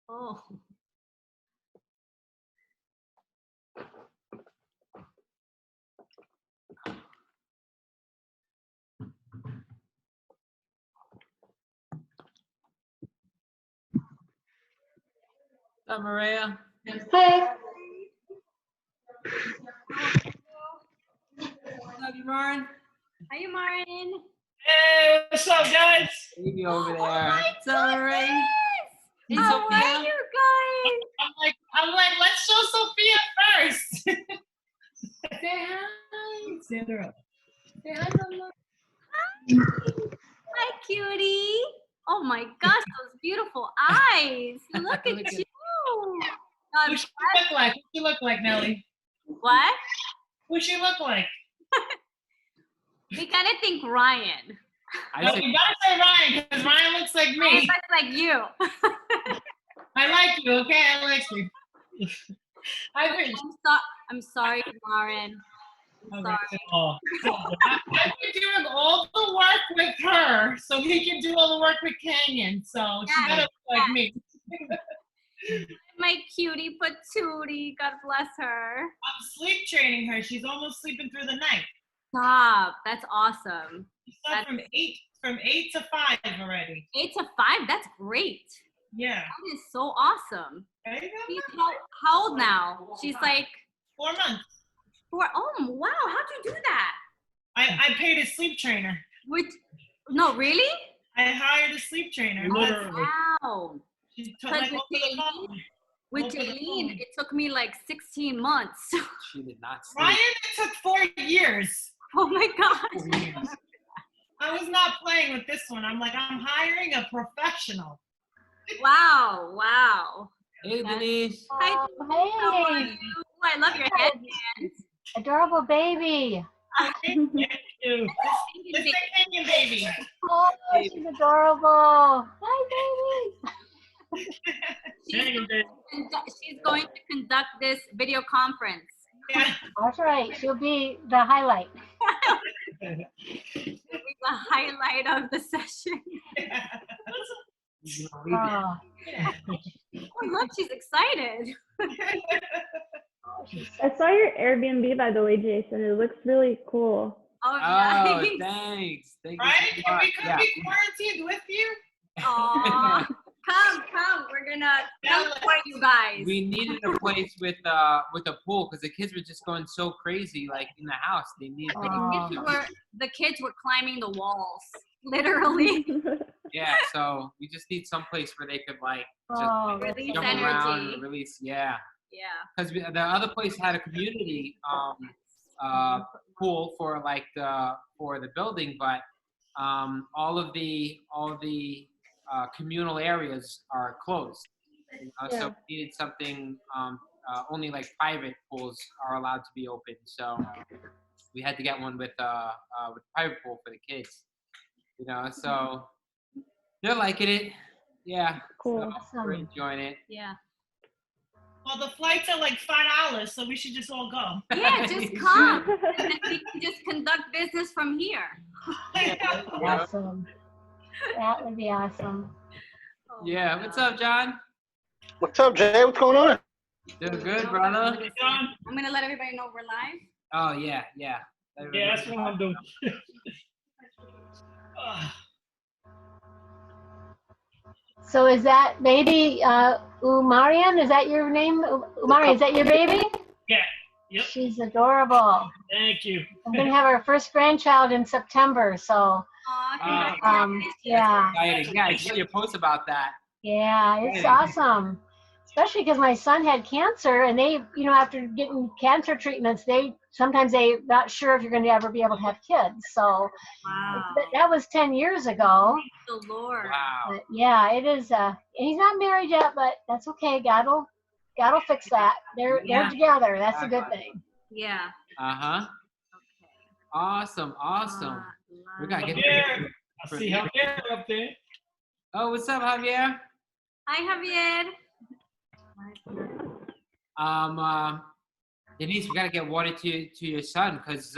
Oh. What's up, Maria? Hey. What's up, Marin? Hi, Marin. Hey, what's up, guys? Baby over there. Oh my What's up, Marie? Hey, How Sophia. are you guys? I'm like, let's show Sophia first. Say hi, Sandra. Say hi, Mama. Hi, cutie. Oh my gosh, those beautiful eyes. Look at you. Who she look like? Who she look like, Nelly? What? Who she look like? We kind of think Ryan. No, you gotta say Ryan, because Ryan looks like Ryan me. looks like you. I like you, okay? I like you. I wish. I'm sorry, Marin. I'm sorry. Oh, I've been doing all the work with her, so he can do all the work with Canyon. So she gotta look like me. My cutie patootie. God bless her. I'm sleep training her. She's almost sleeping through the night. Stop. That's awesome. She slept from 8 to 5 already. 8 to 5? That's great. Yeah. That is so awesome. Right? She's how old now? She's like 4 months. 4. Oh, wow. How'd you do that? I paid a sleep trainer. No, really? I hired a sleep trainer. Wow. She took Because like with Jaylene, it took me like 16 months. She did not sleep. Ryan, it took 4 years. Oh my God. I was not playing with this one. I'm like, I'm hiring a professional. Wow. Wow. Hey, Denise. Hi, how are you? I love your headbands. Adorable baby. Thank you. This is Canyon baby. Oh, she's adorable. Hi, baby. She's going to conduct this video conference. Yeah. That's right. She'll be the highlight. It'll be the highlight of the session. Oh, Oh, look, she's excited. I saw your Airbnb, by the way, Jason. It looks really cool. Oh, Oh, nice. thanks. Thank you Right? so Can much. we come be quarantined with you? Aw. Come. We're gonna come for you guys. We needed a place with a pool because the kids were just going so crazy, like in the house. They needed. The kids were climbing the walls, literally. Yeah, so we just need some place where they could like just Release jump around energy. and release. Yeah. Yeah. Because the other place had a community pool for like for the building, but all of the communal areas are closed. So we needed something. Only like private pools are allowed to be open. So we had to get one with private pool for the kids. So they're liking it. Yeah. Cool. So we're enjoying it. Yeah. Well, the flights are like $5, so we should just all go. Yeah, just come. And then we can just conduct business from here. awesome. That would be awesome. Oh, Yeah. What's up, John? What's up, Jay? What's going on? Doing good, brother. I'm gonna let everybody know we're live. Oh yeah. Yeah, that's what I'm doing. So is that baby Umarian? Is that your name? Umari, is that your baby? Yeah. Yep. She's adorable. Thank you. I'm gonna have our first grandchild in September, so Aw, yeah. Exciting. Yeah, I saw your post about that. Yeah, it's awesome. Especially because my son had cancer, and they, after getting cancer treatments, sometimes they're not sure if you're going to ever be able to have kids. So wow. that was 10 years ago. The Lord. Wow. But yeah, it is. He's not married yet, but that's okay. God will fix that. They're together. That's a good thing. Yeah. Okay. Awesome. We gotta get Javier. I see Javier up there. Oh, what's up, Javier? Hi, Javier. Denise, we gotta get water to your son because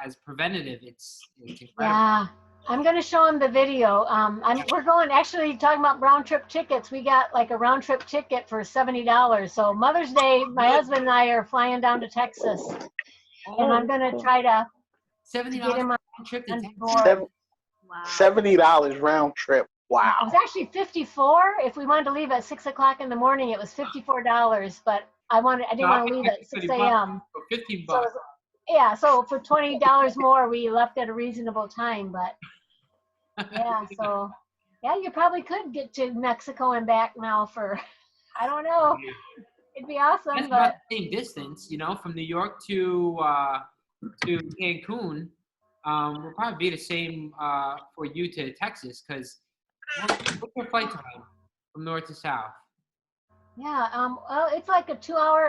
as preventative, it's incredible. Yeah. I'm gonna show him the video. We're going, actually talking about round trip tickets. We got like a round trip ticket for $70. So Mother's Day, my husband and I are flying down to Texas, and I'm gonna try to $70 get him on trip to Texas. board. Wow. $70 round trip. It Wow. was actually 54. If we wanted to leave at 6 o'clock in the morning, it was $54. But I didn't want to leave at 6 a.m. For 15 So bucks. yeah, so for $20 more, we left at a reasonable time. But yeah, so yeah, you probably could get to Mexico and back now for, I don't know. It'd be awesome, That's but about the same distance, from New York to Cancun. Will probably be the same for you to Texas, because what's your flight time from north to south? yeah, well, it's like a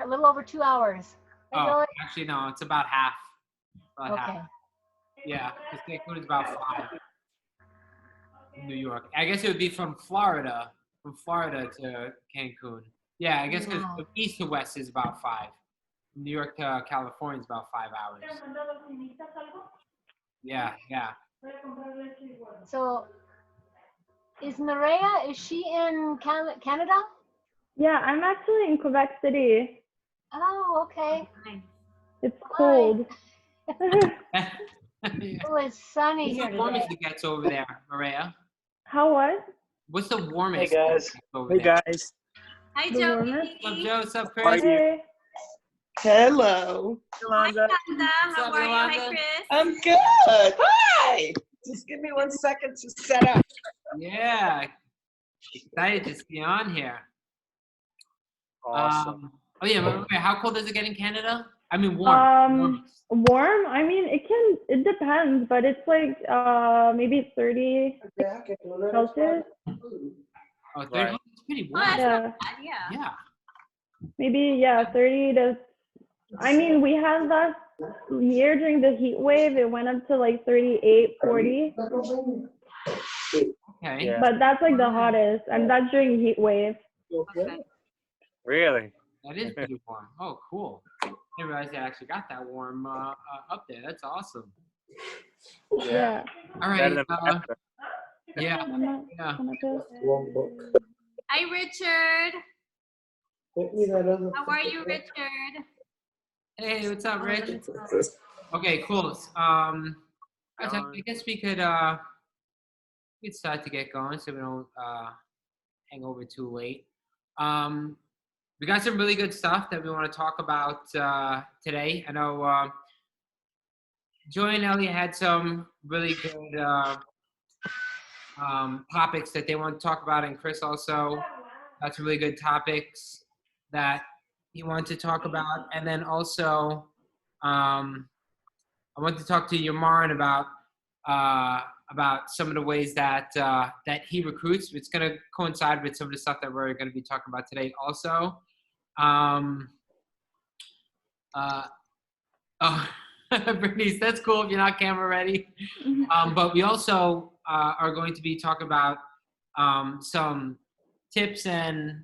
little over 2 hours. Right, Oh, Joey? actually, no, it's about half. About Okay. half. Yeah, because Cancun is about 5 in New York. I guess it would be from Florida to Cancun. Yeah, I guess because Wow. east to west is about 5. From New York to California is about 5 hours. Yeah. So is Maria, is she in Canada? Yeah, I'm actually in Quebec City. Oh, okay. Nice. It's cold. Oh, it's sunny What's here the warmest today. it gets over there, Maria? How what? What's the warmest? Hey, guys. it gets over Hey there? guys. Hi, The Joey. warmest? What's up, Joe? What's up, How are Chris? you? Hey. Hello. Hi, Yolanda. Sandra. How up, are you? Hi, Yolanda? Chris. I'm good. Hi. Just give me 1 second to set up. Yeah. Excited to see you on here. Awesome. Oh yeah, Maria, how cold does it get in Canada? I mean, warm. Warm? I mean, it depends, but it's like maybe 30 Celsius. Oh, 30, Right. it's pretty Oh, warm. that's Yeah. not bad. Yeah. Yeah. Maybe, yeah, 30 to, I mean, we had last year during the heat wave, it went up to like 38, 40, Okay. Yeah. but that's like the hottest, and that's during heat wave. Okay. Really? That is pretty warm. Oh, cool. I didn't realize they actually got that warm up there. That's awesome. Yeah. All Better right. than Alaska. Yeah. I'm not Yeah. gonna do- Hi, Richard. How are you, Richard? Hey, what's up, Rich? Let's go. Okay, cool. I guess we could start to get going so we don't hang over too late. We got some really good stuff that we want to talk about today. I know Joy and Ellie had some really good topics that they want to talk about, and Chris also had some really good topics that he wanted to talk about. And then also, I want to talk to Yamaran about some of the ways that that he recruits. It's going to coincide with some of the stuff that we're going to be talking about today also. Bernice, that's cool if you're not camera ready. But we also are going to be talking about some tips and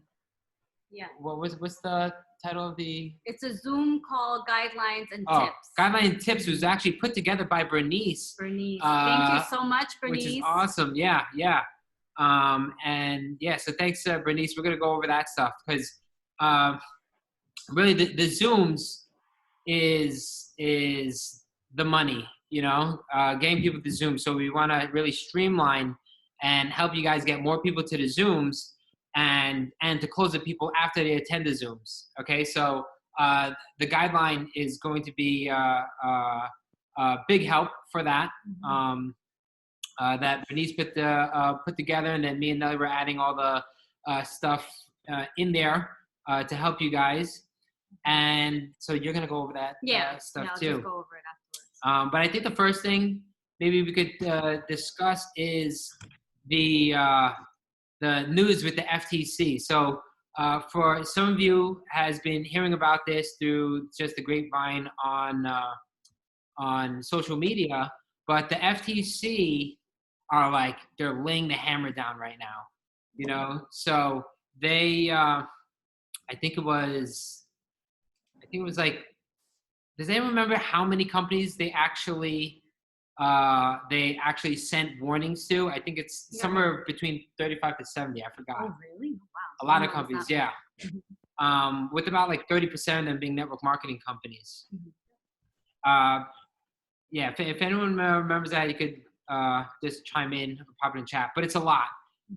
Yeah. what's the title of the It's a Zoom call, guidelines and oh, tips. guideline and tips was actually put together by Bernice, Bernice. Thank you so much, Bernice. which is awesome. Yeah. And yeah, so thanks, Bernice. We're gonna go over that stuff because really the Zooms is the money, getting people to Zoom. So we want to really streamline and help you guys get more people to the Zooms and to close the people after they attend the Zooms. Okay, so the guideline is going to be a big help for that. That Bernice put together, and then me and Nelly were adding all the stuff in there to help you guys. And so you're gonna go over that stuff I'll too. just go over it afterwards. But I think the first thing maybe we could discuss is the news with the FTC. So for some of you has been hearing about this through just the grapevine on social media, but the FTC are they're laying the hammer down right now. So they I think it was does anyone remember how many companies they actually they actually sent warnings to. I think it's Yeah. somewhere between 35 to 70. I forgot. Oh, really? Wow. A lot of Wow, companies, that- yeah. With about like 30% of them being network marketing companies. Mhm. Yeah, if anyone remembers that, you could just chime in or pop it in chat. But it's a lot.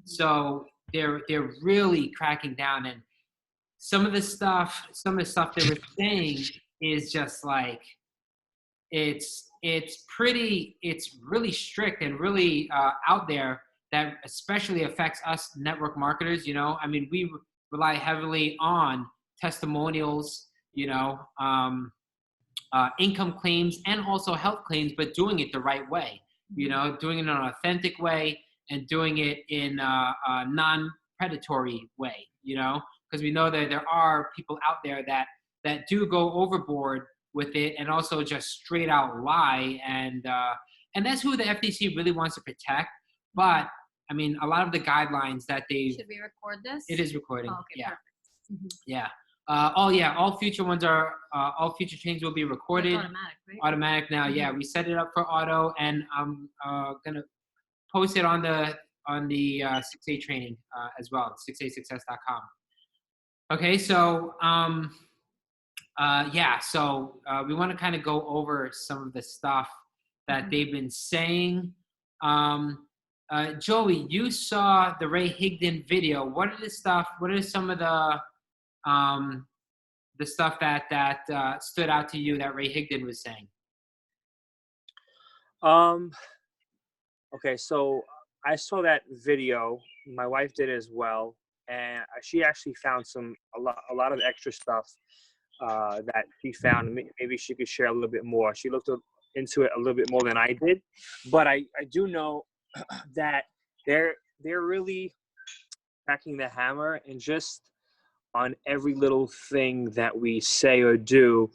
So they're really cracking down, and some of the stuff they were saying is just like it's really strict and really out there, that especially affects us network marketers. You know, I mean, we rely heavily on testimonials, you know, income claims and also health claims, but doing it the right way, you know, doing it in an authentic way and doing it in a non-predatory way, you know, because we know that there are people out there that do go overboard with it and also just straight out lie, and that's who the FTC really wants to protect. But I mean, a lot of the guidelines that they Should we record this? it is recording. Oh, okay, Yeah. perfect. Mhm. Yeah. All future ones are, all future changes will be It's recorded. automatic, right? Automatic now. Yeah, we set it up for auto, and I'm gonna post it on the 6A training as well, 6asuccess.com. Okay, so we want to kind of go over some of the stuff that they've been saying. Joey, you saw the Ray Higdon video. What are some of the stuff that stood out to you that Ray Higdon was saying? Okay, so I saw that video. My wife did as well, and she actually found a lot of extra stuff that she found. Maybe she could share a little bit more. She looked into it a little bit more than I did, but I do know that they're really cracking the hammer, and just on every little thing that we say or do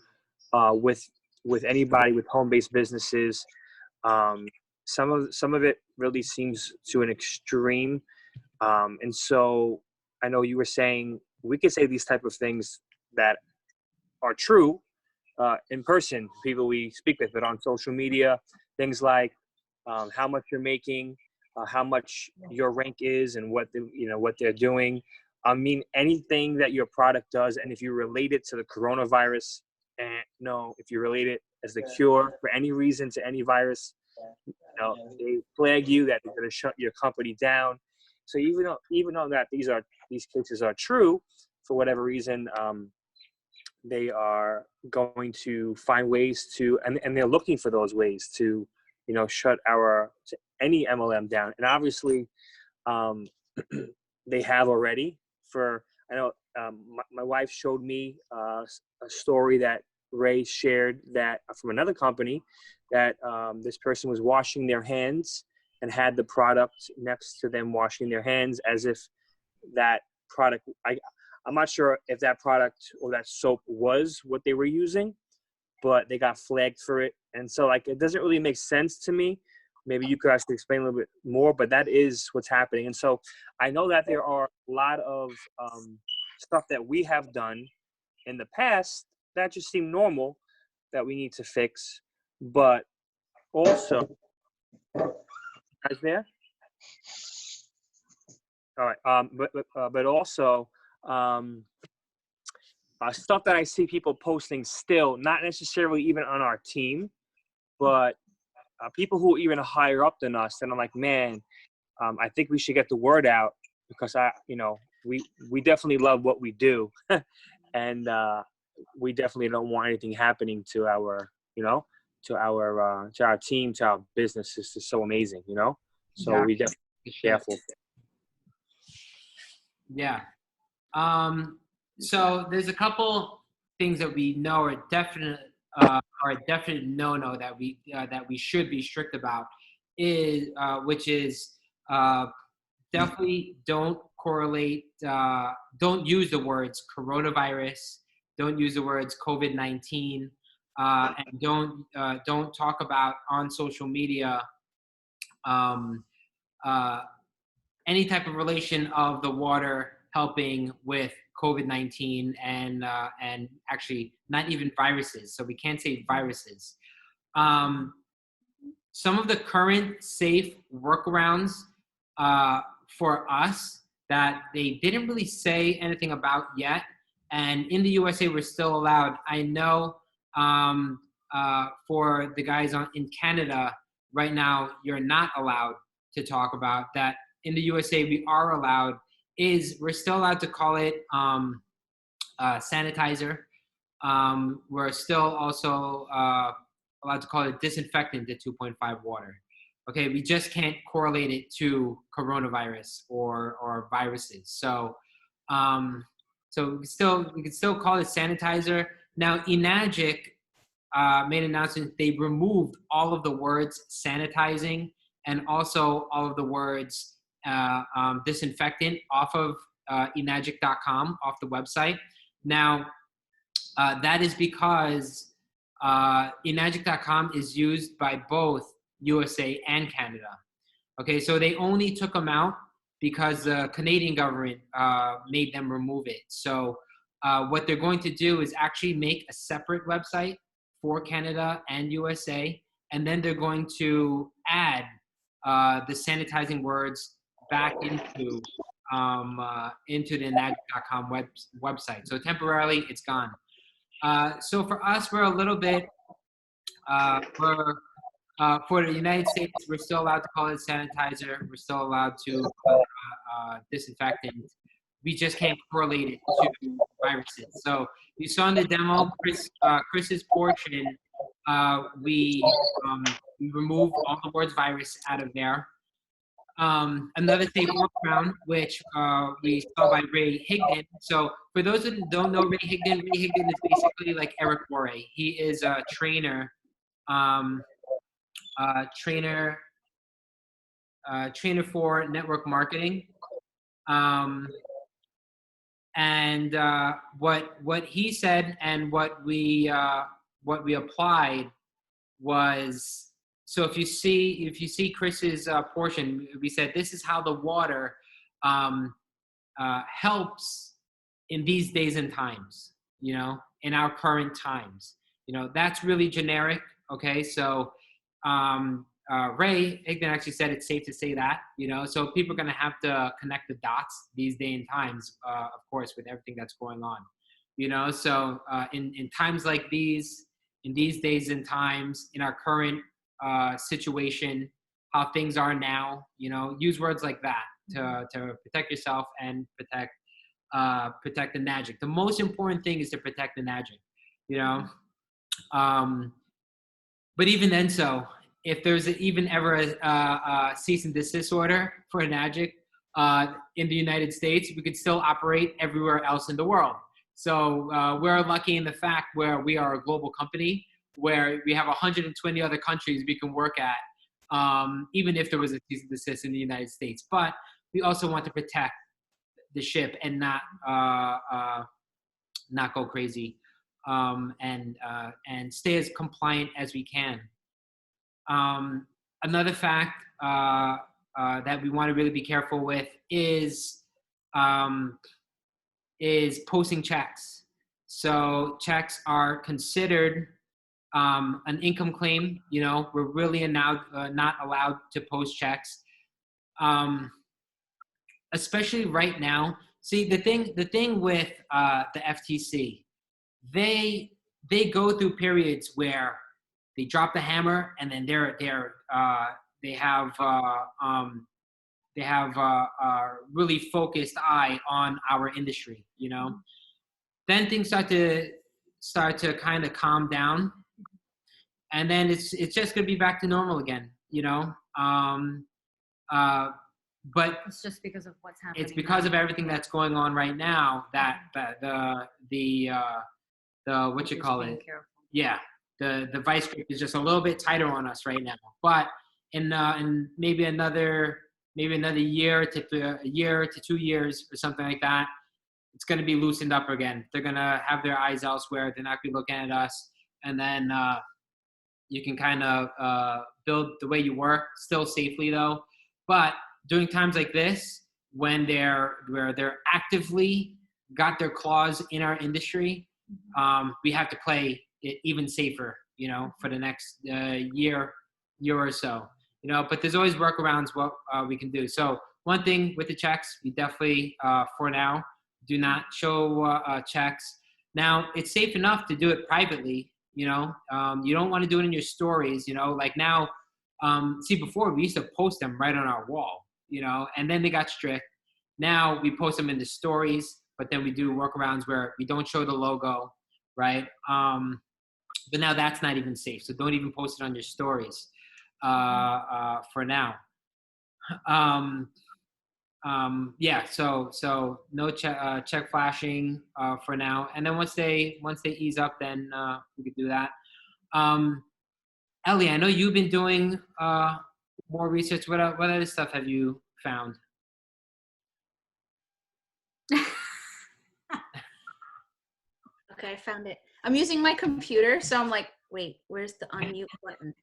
with anybody with home-based businesses. Some of it really seems to an extreme, and so I know you were saying we could say these type of things that are true in person, people we speak with, but on social media, things like how much you're making, how much your rank is, and what they're doing. I mean, anything that your product does, and if you relate it to the coronavirus, and if you relate it as the cure for any reason to any virus, they flag you that they're going to shut your company down. So even though that these cases are true, for whatever reason, they are going to find ways to, and they're looking for those ways to, shut any MLM down. And obviously, they have already. I know my wife showed me a story that Ray shared that from another company, that this person was washing their hands and had the product next to them washing their hands, as if that product, I'm not sure if that product or that soap was what they were using, but they got flagged for it. And so it doesn't really make sense to me. Maybe you could actually explain a little bit more, but that is what's happening. And so I know that there are a lot of stuff that we have done in the past that just seem normal that we need to fix. But also, guys there? All right. But also, stuff that I see people posting still, not necessarily even on our team, but people who are even higher up than us. And I'm like, man, I think we should get the word out, because we definitely love what we do, and we definitely don't want anything happening to our team, to our business. It's just so amazing, So we definitely be careful. Yeah. So there's a couple things that we know are definite no-no that we should be strict about, which is definitely don't correlate, don't use the words coronavirus, don't use the words COVID-19, and don't talk about on social media any type of relation of the water helping with COVID-19 and actually not even viruses. So we can't say viruses. some of the current safe workarounds for us that they didn't really say anything about yet. And in the USA, we're still allowed. I know for the guys in Canada right now, you're not allowed to talk about that. In the USA, we are allowed. We're still allowed to call it sanitizer. We're still also allowed to call it disinfectant to 2.5 water. Okay, we just can't correlate it to coronavirus or viruses. So, so we can still call it sanitizer. Now, Enagic made an announcement. They removed all of the words sanitizing and also all of the words disinfectant off of enagic.com, off the website. Now, that is because enagic.com is used by both USA and Canada. Okay, so they only took them out because the Canadian government made them remove it. So what they're going to do is actually make a separate website for Canada and USA, and then they're going to add the sanitizing words back into the enagic.com website. So temporarily, it's gone. So for us, we're a little bit, for the United States, we're still allowed to call it sanitizer. We're still allowed to disinfectant. We just can't correlate it to viruses. So you saw in the demo, Chris's portion, we removed all the words virus out of there. Another safe workaround, which we saw by Ray Higdon. So for those that don't know Ray Higdon is basically like Eric Worre. He is a trainer, trainer for network marketing. And what he said and what we applied was, so if you see Chris's portion, we said this is how the water helps in these days and times, you know, in our current times. You know, that's really generic. Okay, so Ray Higdon actually said it's safe to say that, you know, so people are going to have to connect the dots these days and times, of course, with everything that's going on, you know. So in times like these, in these days and times, in our current situation, how things are now, you know, use words like that to protect yourself and protect the Enagic. The most important thing is to protect the Enagic, you know. But even then, so if there's even ever a cease and desist order for Enagic in the United States, we could still operate everywhere else in the world. So we're lucky in the fact where we are a global company, where we have 120 other countries we can work at, even if there was a cease and desist in the United States. But we also want to protect the ship and not go crazy, and stay as compliant as we can. Another fact that we want to really be careful with is posting checks. So checks are considered an income claim. You know, we're really not allowed to post checks, especially right now. See, the thing with the FTC, they go through periods where they drop the hammer, and then they have a really focused eye on our industry, you know. Then things start to kind of calm down, and then it's just gonna be back to normal again, you know. But It's just because of what's happening. it's because of everything that's going on right now that the what you call it? Yeah. The vice grip is just a little bit tighter on us right now, but in maybe another year to 2 years or something like that, it's going to be loosened up again. They're going to have their eyes elsewhere. They're not going to be looking at us, and then you can kind of build the way you work, still safely though. But during times like this, when they're actively got their claws in our industry, we have to play it even safer, you know, for the next year euro or so, but there's always workarounds what we can do. So one thing with the checks, we definitely, for now, do not show checks. Now, it's safe enough to do it privately, you don't want to do it in your stories, like now, see, before we used to post them right on our wall, and then they got strict. Now we post them in the stories, but then we do workarounds where we don't show the logo, right? But now that's not even safe. So don't even post it on your stories for now. Yeah, so no check flashing for now. And then once they ease up, then we could do that. Ellie, I know you've been doing more research. What other stuff have you found? Okay, I found it. I'm using my computer, so I'm like, wait, where's the unmute button?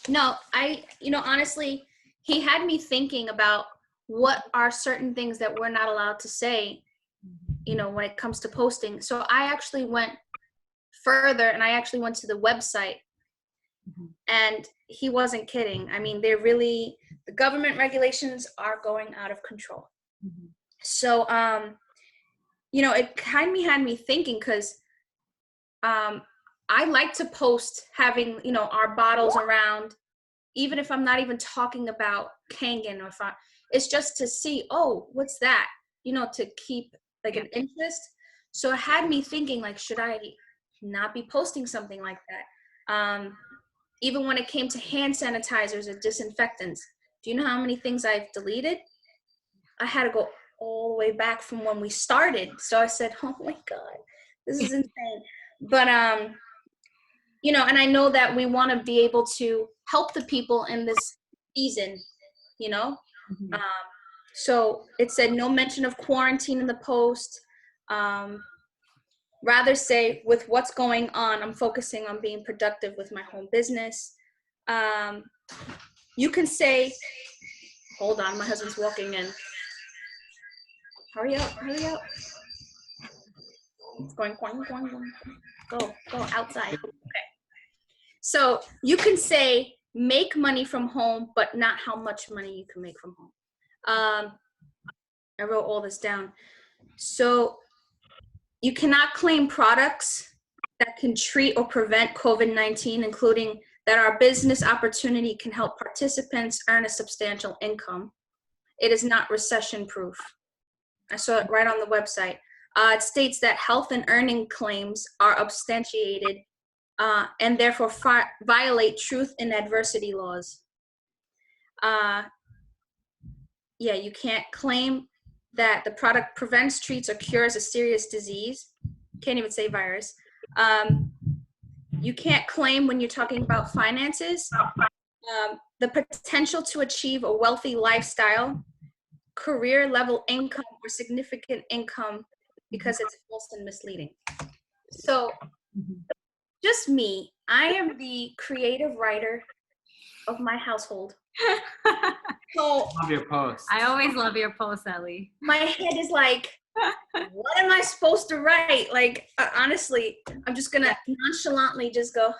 No, honestly, he had me thinking about what are certain things that we're not allowed to say, when it comes to posting. So I actually went further, and I actually went to the website, and he wasn't kidding. I mean, the government regulations are going out of control. So, it kind of had me thinking, because I like to post having, our bottles around, even if I'm not even talking about Kangen, or it's just to see, oh, what's that? To keep like an interest. So it had me thinking, like, should I not be posting something like that? Even when it came to hand sanitizers or disinfectants, do you know how many things I've deleted? I had to go all the way back from when we started. So I said, oh my God, this is insane. But, and I know that we want to be able to help the people in this season, so it said no mention of quarantine in the post. Rather say, with what's going on, I'm focusing on being productive with my home business. You can say, hold on, my husband's walking in. Hurry up. It's going, go outside. Okay. So you can say, make money from home, but not how much money you can make from home. I wrote all this down. So you cannot claim products that can treat or prevent COVID-19, including that our business opportunity can help participants earn a substantial income. It is not recession proof. I saw it right on the website. It states that health and earning claims are substantiated and therefore violate truth and adversity laws. You can't claim that the product prevents, treats, or cures a serious disease. Can't even say virus. You can't claim, when you're talking about finances, the potential to achieve a wealthy lifestyle, career level income, or significant income, because it's false and misleading. So just me, I am the creative writer of my household. So Love your post. I always love your posts, Ellie. my head is like, what am I supposed to write? Like, honestly, I'm just gonna nonchalantly just go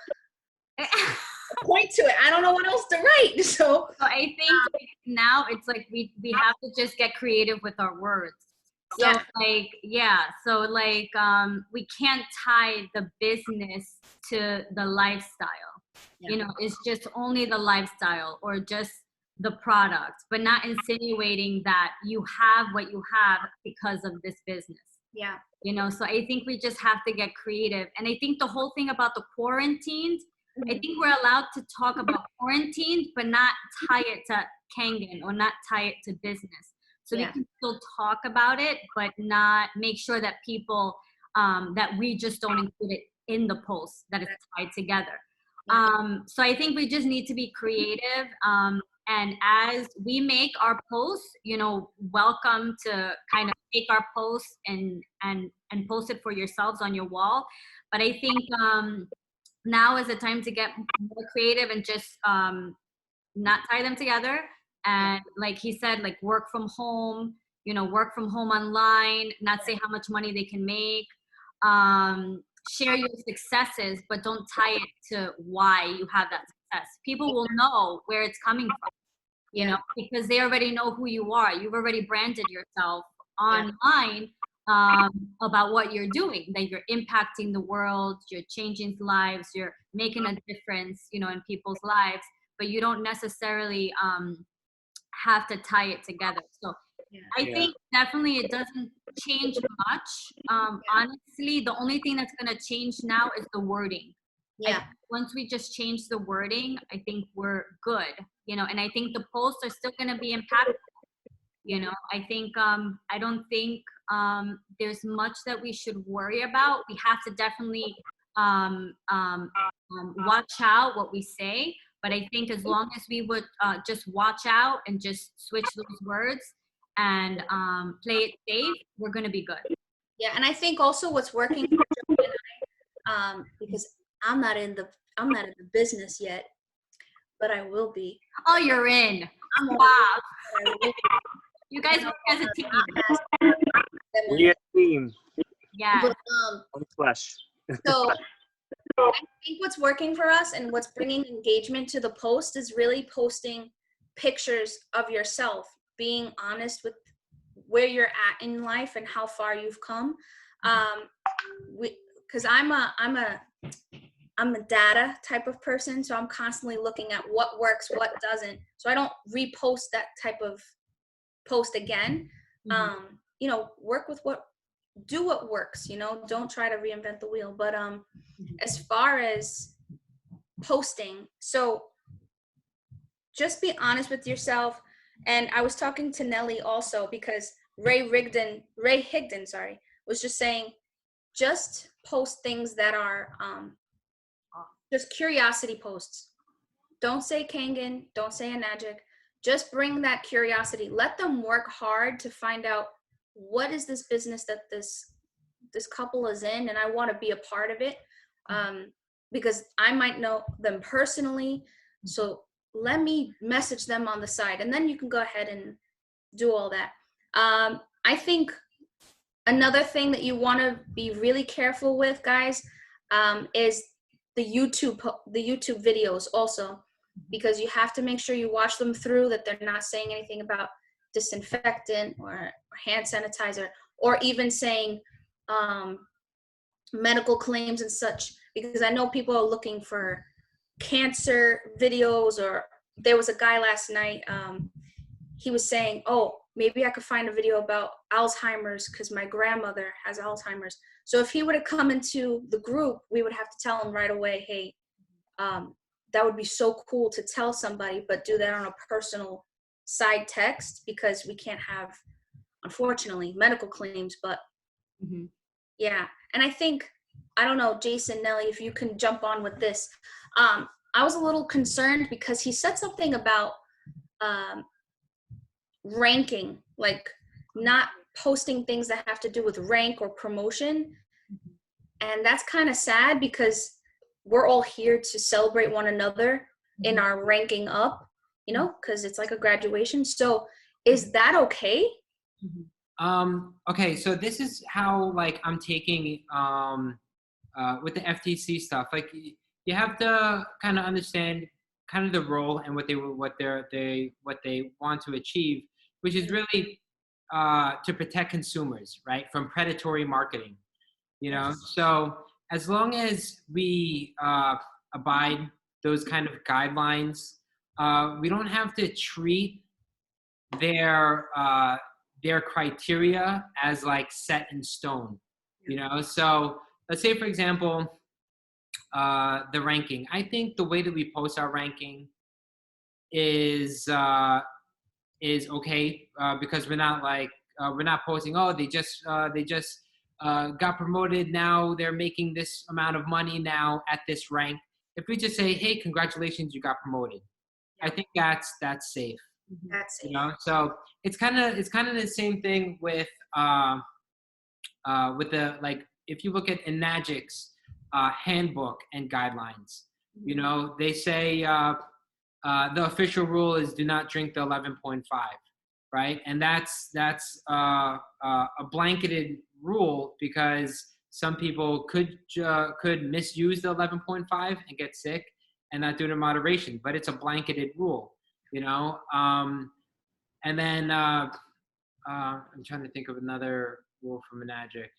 point to it. I don't know what else to write. So I think now it's like we have to just get creative with our words. So we can't tie the business to the lifestyle. It's just only the lifestyle or just the product, but not insinuating that you have what you have because of this business. Yeah. So I think we just have to get creative. And I think the whole thing about the quarantines, I think we're allowed to talk about quarantines, but not tie it to Kangen or not tie it to business. So we can still talk about it, but not make sure that people, that we just don't include it in the post, that it's tied together. So I think we just need to be creative. And as we make our posts, welcome to kind of take our posts and post it for yourselves on your wall. But I think now is the time to get more creative and just not tie them together. And like he said, like work from home, work from home online, not say how much money they can make. Share your successes, but don't tie it to why you have that success. People will know where it's coming from, you know, because they already know who you are. You've already branded yourself online about what you're doing, that you're impacting the world, you're changing lives, you're making a difference, you know, in people's lives, but you don't necessarily have to tie it together. So I think definitely it doesn't change much. Honestly, the only thing that's going to change now is the wording. Yeah. Once we just change the wording, I think we're good, you know, and I think the posts are still going to be impactful. You know, I think, I don't think there's much that we should worry about. We have to definitely watch out what we say. But I think as long as we would just watch out and just switch those words and play it safe, we're going to be good. Yeah. And I think also what's working for Joey and I, because I'm not in the business yet, but I will be. Oh, you're in. I'm Wow. You guys work as a team. We're a team. Yeah. But, On flesh. so I think what's working for us and what's bringing engagement to the post is really posting pictures of yourself, being honest with where you're at in life and how far you've come. Because I'm a data type of person, so I'm constantly looking at what works, what doesn't. So I don't repost that type of post again. You know, do what works, you know, don't try to reinvent the wheel. But as far as posting, so just be honest with yourself. And I was talking to Nelly also, because Ray Higdon, was just saying, just post things that are just curiosity posts. Don't say Kangen, don't say Enagic. Just bring that curiosity. Let them work hard to find out what is this business that this couple is in, and I want to be a part of it, because I might know them personally. So let me message them on the side, and then you can go ahead and do all that. I think another thing that you want to be really careful with, guys, is the YouTube videos also, because you have to make sure you watch them through, that they're not saying anything about disinfectant or hand sanitizer, or even saying medical claims and such, because I know people are looking for cancer videos. Or there was a guy last night, he was saying, oh, maybe I could find a video about Alzheimer's because my grandmother has Alzheimer's. So if he would have come into the group, we would have to tell him right away, hey, that would be so cool to tell somebody, but do that on a personal side text, because we can't have, unfortunately, medical claims. But yeah. And I think, I don't know, Jason, Nelly, if you can jump on with this. I was a little concerned because he said something about ranking, like not posting things that have to do with rank or promotion. And that's kind of sad, because we're all here to celebrate one another in our ranking up, you know, because it's like a graduation. So is that okay? Okay, so this is how, like, I'm taking with the FTC stuff. Like, you have to kind of understand kind of the role and what they want to achieve, which is really to protect consumers, right, from predatory marketing. You know, so as long as we abide those kind of guidelines, we don't have to treat their criteria as like set in stone. You know, so let's say, for example, the ranking. I think the way that we post our ranking is okay, because we're not posting, oh, they just got promoted, now they're making this amount of money now at this rank. If we just say, hey, congratulations, you got promoted, I think that's safe. That's safe. You know, so it's kind of the same thing with the, like, if you look at Enagic's handbook and guidelines, you know, they say the official rule is do not drink the 11.5, right? And that's a blanketed rule, because some people could misuse the 11.5 and get sick. and not do it in moderation. But it's a blanketed rule, you know. And then I'm trying to think of another rule from Enagic.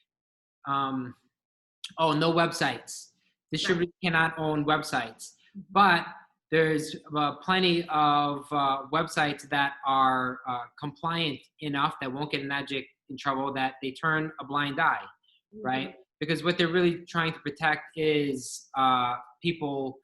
Oh, no websites. Distributors cannot own websites, but there's plenty of websites that are compliant enough that won't get Enagic in trouble, that they turn a blind eye, right? Because what they're really trying to protect is people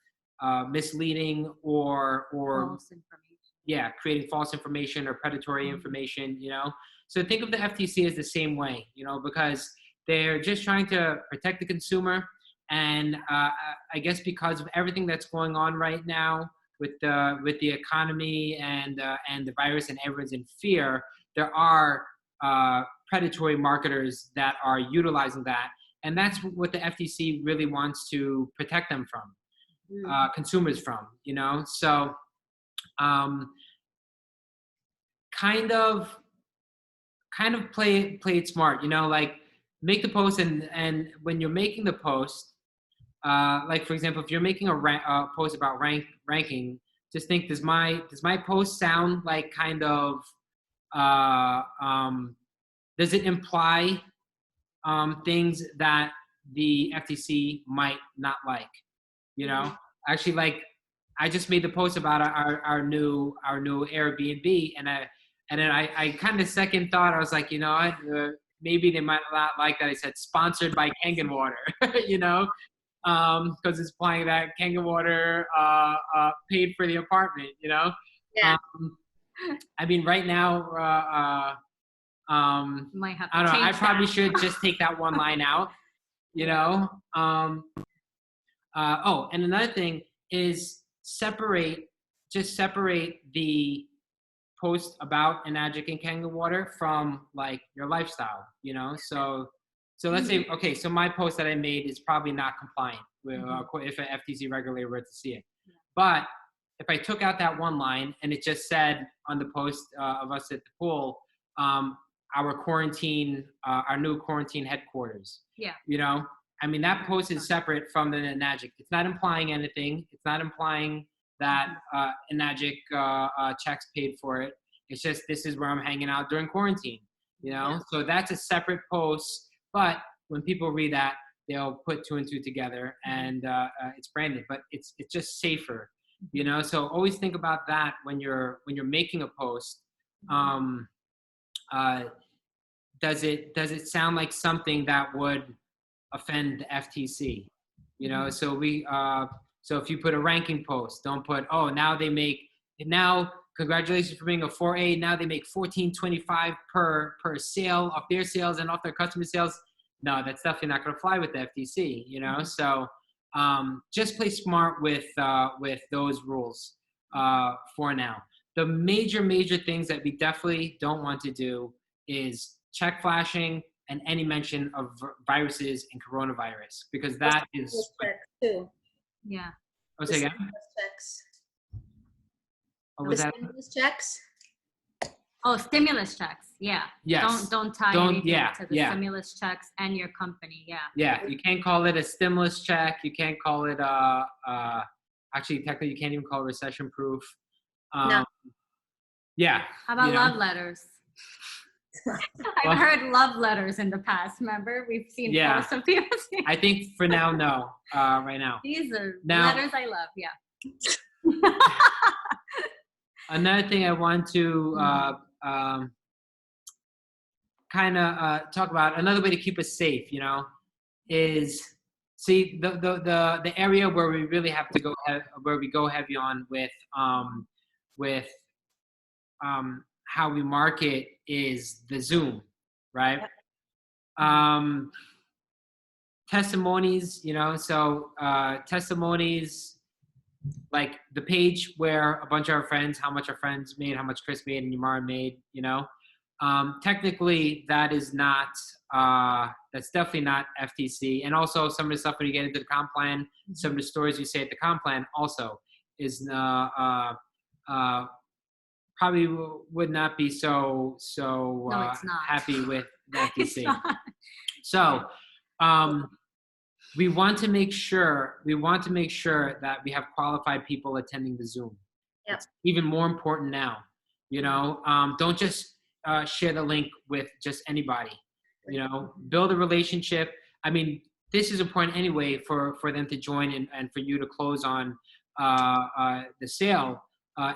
misleading or False information. creating false information or predatory information, you know? So think of the FTC as the same way, you know, because they're just trying to protect the consumer. And I guess because of everything that's going on right now with the economy and the virus, and everyone's in fear, there are predatory marketers that are utilizing that. And that's what the FTC really wants to protect them from, consumers from, you know? So kind of play it smart, you know, like make the post, and when you're making the post, like for example, if you're making a post about ranking, just think, does my post sound like kind of, does it imply things that the FTC might not like, you know? Actually, like I just made the post about our new Airbnb, and then I kind of second thought, I was like, you know, maybe they might not like that I said sponsored by Kangen Water, you know, because it's implying that Kangen Water paid for the apartment, you know. Yeah. I mean, right now, Might have to I don't know. I change probably that. should just take that one line out, you know. Oh, and another thing is separate the post about Enagic and Kangen Water from like your lifestyle, you know. So let's say, okay, so my post that I made is probably not compliant with, if an FTC regulator were to see it. But if I took out that one line and it just said on the post of us at the pool, our new quarantine headquarters. Yeah. You know, I mean, that post is separate from the Enagic. It's not implying anything. It's not implying that Enagic checks paid for it. It's just, this is where I'm hanging out during quarantine, you know? Yeah. So that's a separate post, but when people read that, they'll put two and two together, and it's branded, but it's just safer, you know? So always think about that when you're making a post. Does it sound like something that would offend the FTC? You know, so so if you put a ranking post, don't put, oh, now congratulations for being a 4A, now they make $14.25 per sale off their sales and off their customer sales. No, that's definitely not going to fly with the FTC, you know? So just play smart with those rules for now. The major things that we definitely don't want to do is check flashing and any mention of viruses and coronavirus, because that is too. Yeah. Oh, say again? Checks. What was that? Stimulus checks. Oh, stimulus checks. Yeah. Yes. Don't tie anything to the stimulus checks and your company. Yeah. Yeah. You can't call it a stimulus check. You can't call it actually technically you can't even call it recession proof. No. Yeah. How about love letters? I've heard love letters in the past. Remember, we've seen posts of people. I think for now, no. Right now. These are letters I love. Yeah. Another thing I want to kind of talk about, another way to keep us safe, you know, is see the area where we really have to go where we go heavy on with how we market is the Zoom, right? Testimonies, you know, so testimonies, like the page where a bunch of our friends, how much our friends made, how much Chris made and Yamara made, you know, technically that is not, that's definitely not FTC. And also some of the stuff when you get into the comp plan, some of the stories you say at the comp plan also is probably would not be so no, it's not. happy with the FTC. It's not. So we want to make sure that we have qualified people attending the Zoom. Yep. It's even more important now. Don't just share the link with just anybody. Build a relationship. I mean, this is important anyway for them to join and for you to close on the sale.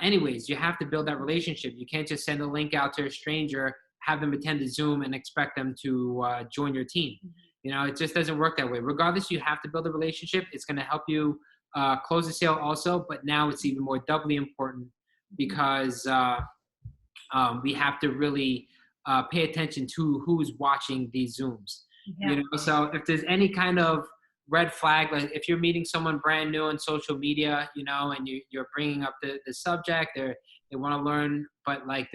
Anyways, you have to build that relationship. You can't just send a link out to a stranger, have them attend the Zoom, and expect them to join your team. It just doesn't work that way. Regardless, you have to build a relationship. It's going to help you close the sale also, but now it's even more doubly important because we have to really pay attention to who's watching these Zooms. So if there's any kind of red flag, like if you're meeting someone brand new on social media, and you're bringing up the subject, or they want to learn, but like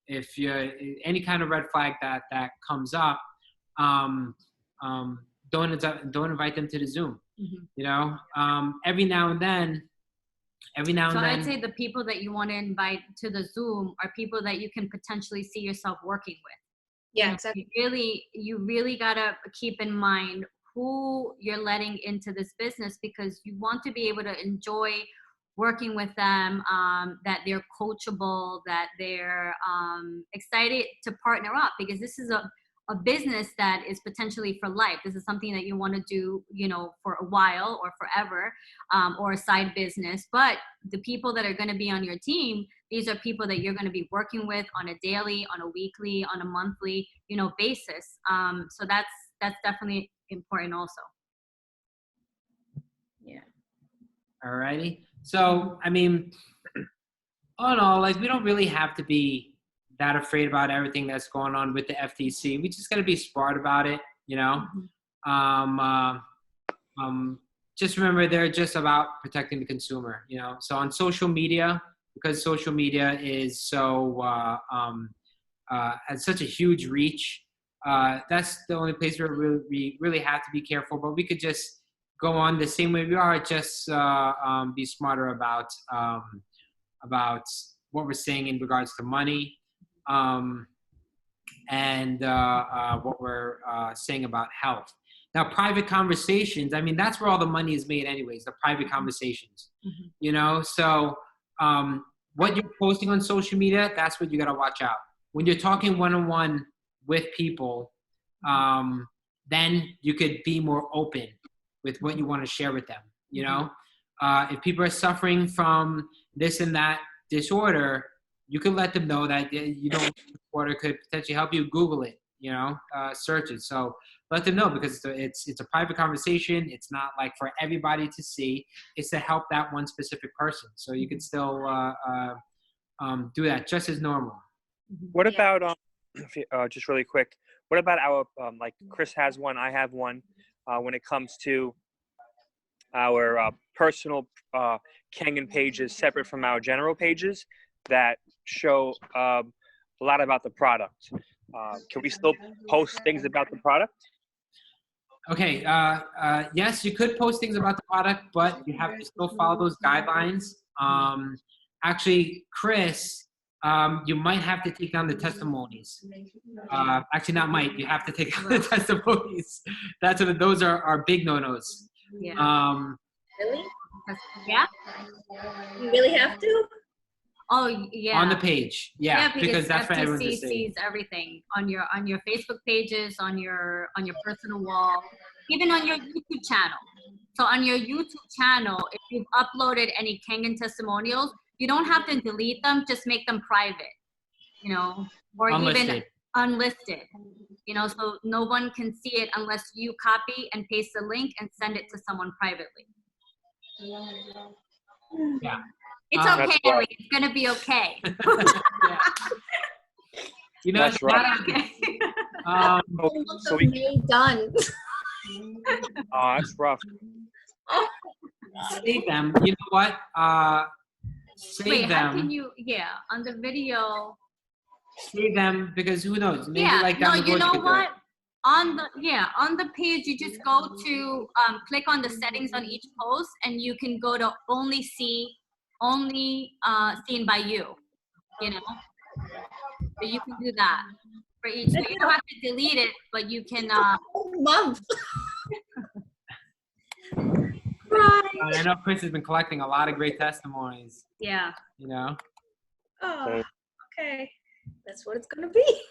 if you're any kind of red flag that comes up, don't invite them to the Zoom. Every now and then. I'd say the people that you want to invite to the Zoom are people that you can potentially see yourself working with. Yeah, exactly. You really gotta keep in mind who you're letting into this business, because you want to be able to enjoy working with them, that they're coachable, that they're excited to partner up, because this is a business that is potentially for life. This is something that you want to do, for a while or forever, or a side business. But the people that are going to be on your team, these are people that you're going to be working with on a daily, on a weekly, on a monthly, basis. So that's definitely important also. Yeah. All righty. So, I mean, all in all, like, we don't really have to be that afraid about everything that's going on with the FTC. We just got to be smart about it, Just remember, they're just about protecting the consumer, So on social media, because social media is so has such a huge reach, that's the only place where we really have to be careful. But we could just go on the same way we are, just be smarter about what we're saying in regards to money. And what we're saying about health. Now, private conversations, I mean, that's where all the money is made anyways, the private conversations, So what you're posting on social media, that's what you got to watch out. When you're talking one-on-one with people, then you could be more open with what you want to share with them, If people are suffering from this and that disorder, you can let them know that disorder could potentially help you. Google it, search it. So let them know, because it's a private conversation. It's not like for everybody to see. It's to help that one specific person. So you can still do that just as normal. What about just really quick? What about our like Chris has one, I have one. When it comes to our personal Kangen pages, separate from our general pages that show a lot about the product. Can we still post things about the product? Okay. Yes, you could post things about the product, but you have to still follow those guidelines. Actually, Chris, you might have to take down the testimonies. Actually, not might. You have to take down the testimonies. Those are big no-nos. Yeah. Really? Yeah. You really have to? Oh yeah. On the page, yeah, because that's for everyone to FTC see. sees everything on your Facebook pages, on your personal wall, even on your YouTube channel. So on your YouTube channel, if you've uploaded any Kangen testimonials, you don't have to delete them. Just make them private, or Unlisted. even unlisted. So no one can see it unless you copy and paste the link and send it to someone privately. Yeah. It's okay, Ellie. It's gonna be okay. That's right. Okay. So we done. Oh, that's rough. Save them. You know what? Save Wait, them. how can you? Yeah, on the video. Save them, because who knows? Maybe like no, down the road you know could do what? it. On the page, you just go to click on the settings on each post, and you can go to only seen by you. So you can do that for each. So you don't have to delete it, but you can. Month. I know Chris has been collecting a lot of great testimonies, Yeah. you know? Oh, okay. That's what it's gonna be.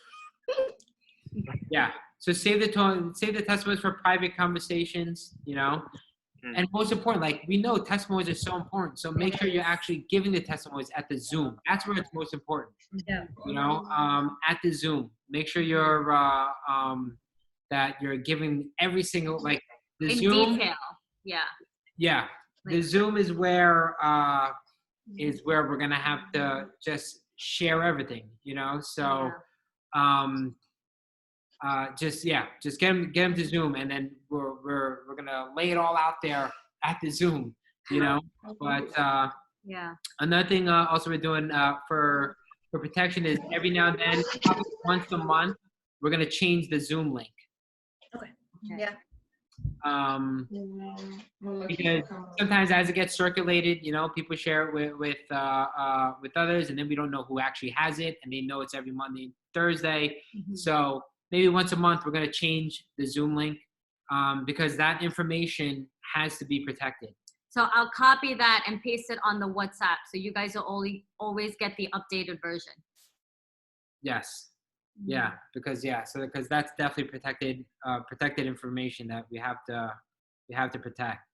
Yeah. So save the testimonies for private conversations, you know? And most important, like we know testimonies are so important. So make sure you're actually giving the testimonies at the Zoom. That's where it's most important. Yeah. You know, at the Zoom. Make sure you're that you're giving every single like the In Zoom. detail. Yeah. Yeah. The Zoom is where we're gonna have to just share everything, you know. So just get them to Zoom, and then we're gonna lay it all out there at the Zoom, you know. But Yeah. another thing also we're doing for protection is every now and then, probably once a month, we're gonna change the Zoom link. Okay. Yeah. Because sometimes as it gets circulated, you know, people share it with others, and then we don't know who actually has it, and they know it's every Monday and Thursday. So maybe once a month we're going to change the Zoom link because that information has to be protected. So I'll copy that and paste it on the WhatsApp, so you guys will always get the updated version. Yes. Yeah, because that's definitely protected information that we have to protect.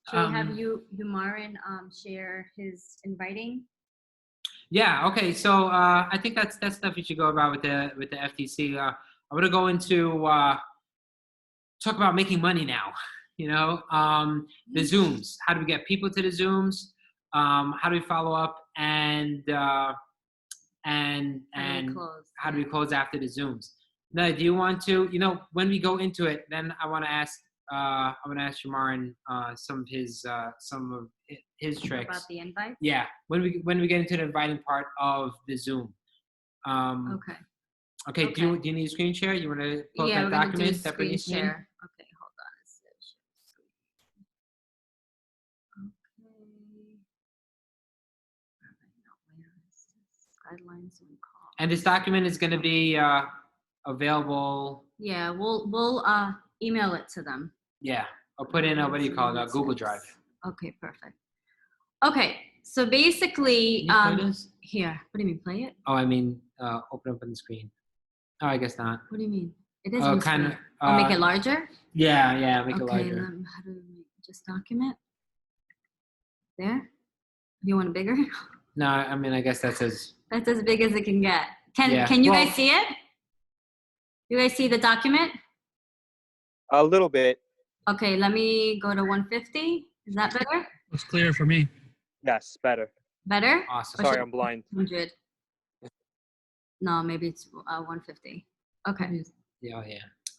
Should we have Umarin share his inviting? Yeah. Okay. So I think that's stuff you should go about with the FTC. I'm gonna go into talk about making money now. You know, the Zooms. How do we get people to the Zooms? How do we follow up and how do we close after the Zooms? Now, do you want to? You know, when we go into it, then I want to ask. I'm gonna ask Umarin some of his tricks about the invite. Yeah, when we get into the inviting part of the Zoom. Okay. Okay. Do you need a screen share? You want to pull up that document that Brittany's made? Share. Okay, hold on. Okay. Guidelines and call. And this document is going to be available. Yeah, we'll email it to them. Yeah, I'll put in what do you call it? Google Drive. Okay, perfect. Okay, so basically, here. What do you mean, play it? Oh, I mean, open up on the screen. Oh, I guess not. What do you mean? It is kind of. Make it larger. Yeah, make it larger. Okay, how do we just document? There. You want it bigger? No, I mean, I guess that's as big as it can get. Can you guys see it? You guys see the document? A little bit. Okay, let me go to 150. Is that better? Looks clear for me. Yes, better. Better? Awesome. Sorry, I'm blind. 100. No, maybe it's 150. Okay. Yeah.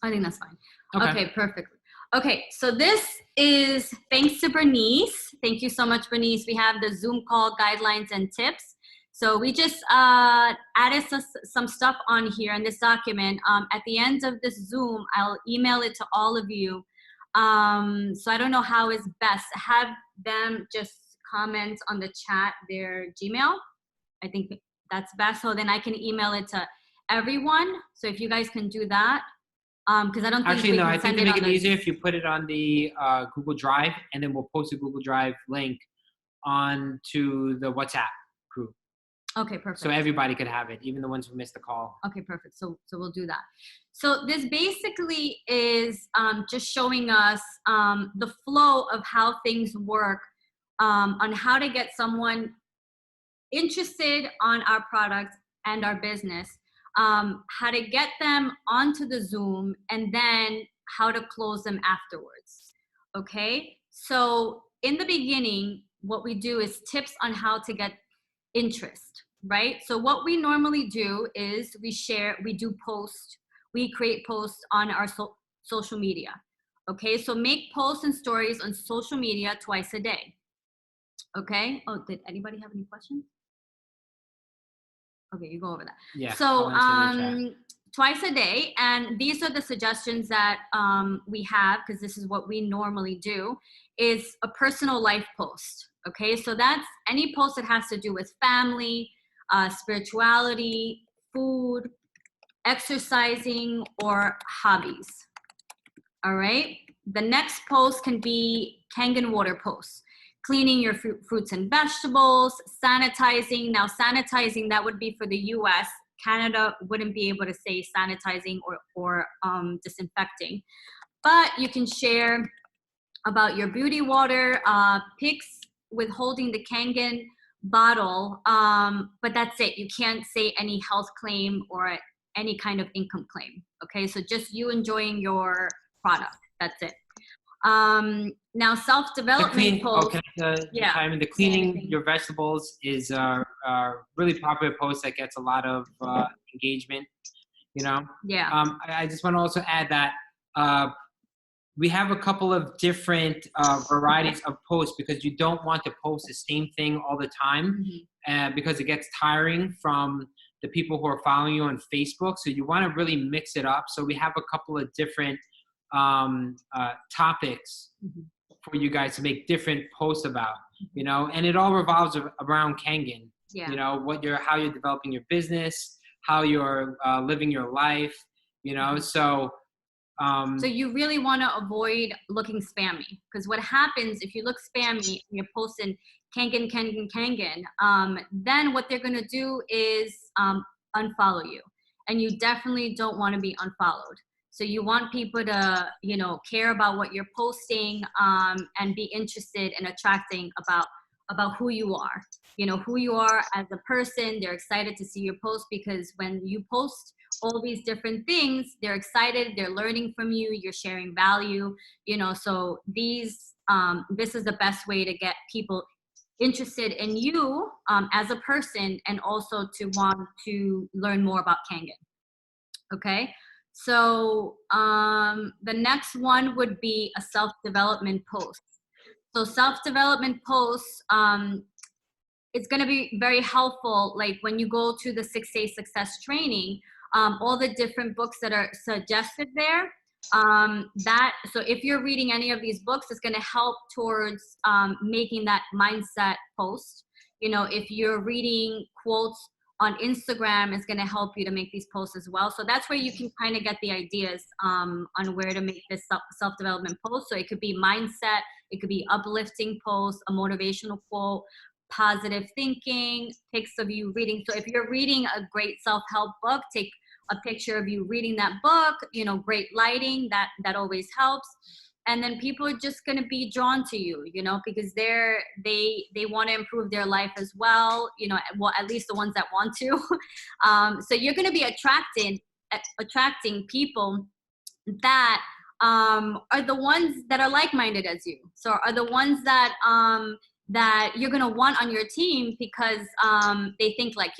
I think that's fine. Okay, perfect. Okay, so this is thanks to Bernice. Thank you so much, Bernice. We have the Zoom call guidelines and tips. So we just added some stuff on here in this document. At the end of this Zoom, I'll email it to all of you. So I don't know how is best. Have them just comment on the chat their Gmail. I think that's best. So then I can email it to everyone. So if you guys can do that. Because I don't think actually, no, I think to make it easier if you put it on the Google Drive, and then we'll post a Google Drive link onto the WhatsApp group. Okay, perfect. So everybody could have it, even the ones who missed the call. Okay, perfect. So we'll do that. So this basically is just showing us the flow of how things work, on how to get someone interested on our product and our business, how to get them onto the Zoom, and then how to close them afterwards. Okay, so in the beginning, what we do is tips on how to get interest, right? So what we normally do is we create posts on our social media. Okay, so make posts and stories on social media twice a day. Okay, oh, did anybody have any questions? Okay, you go over that. Yeah. So twice a day, and these are the suggestions that we have, because this is what we normally do, is a personal life post. Okay, so that's any post that has to do with family, spirituality, food, exercising, or hobbies. All right, The next post can be Kangen water posts. Cleaning your fruits and vegetables, sanitizing. Now sanitizing, that would be for the US. Canada wouldn't be able to say sanitizing or disinfecting. But you can share about your beauty water, pics with holding the Kangen bottle, but that's it. You can't say any health claim or any kind of income claim. Okay, so just you enjoying your product. That's it. Now self-development post. Yeah. I mean, the cleaning your vegetables is a really popular post that gets a lot of engagement. You know. Yeah. I just want to also add that we have a couple of different varieties of posts because you don't want to post the same thing all the time, because it gets tiring from the people who are following you on Facebook. So you want to really mix it up. So we have a couple of different topics for you guys to make different posts about, you know, and it all revolves around Kangen. Yeah. You know, how you're developing your business, how you're living your life, you know, so you really want to avoid looking spammy, because what happens if you look spammy and you're posting Kangen, then what they're going to do is unfollow you, and you definitely don't want to be unfollowed. So you want people to, you know, care about what you're posting, and be interested in attracting about who you are, you know, who you are as a person. They're excited to see your post, because when you post all these different things, they're excited, they're learning from you, you're sharing value, you know, so this is the best way to get people interested in you as a person, and also to want to learn more about Kangen. Okay, so the next one would be a self-development post. So self-development posts, it's going to be very helpful, like when you go to the 6-day success training, all the different books that are suggested there, so if you're reading any of these books, it's going to help towards making that mindset post. You know, if you're reading quotes on Instagram, it's going to help you to make these posts as well. So that's where you can kind of get the ideas on where to make this self-development post. So it could be mindset, it could be uplifting post, a motivational quote, positive thinking, pics of you reading. So if you're reading a great self-help book, take a picture of you reading that book, you know, great lighting, that always helps. And then people are just going to be drawn to you, you know, because they want to improve their life as well, you know, well, at least the ones that want to. So you're going to be attracting people that are the ones that are like-minded as you. So are the ones that that you're going to want on your team, because they think like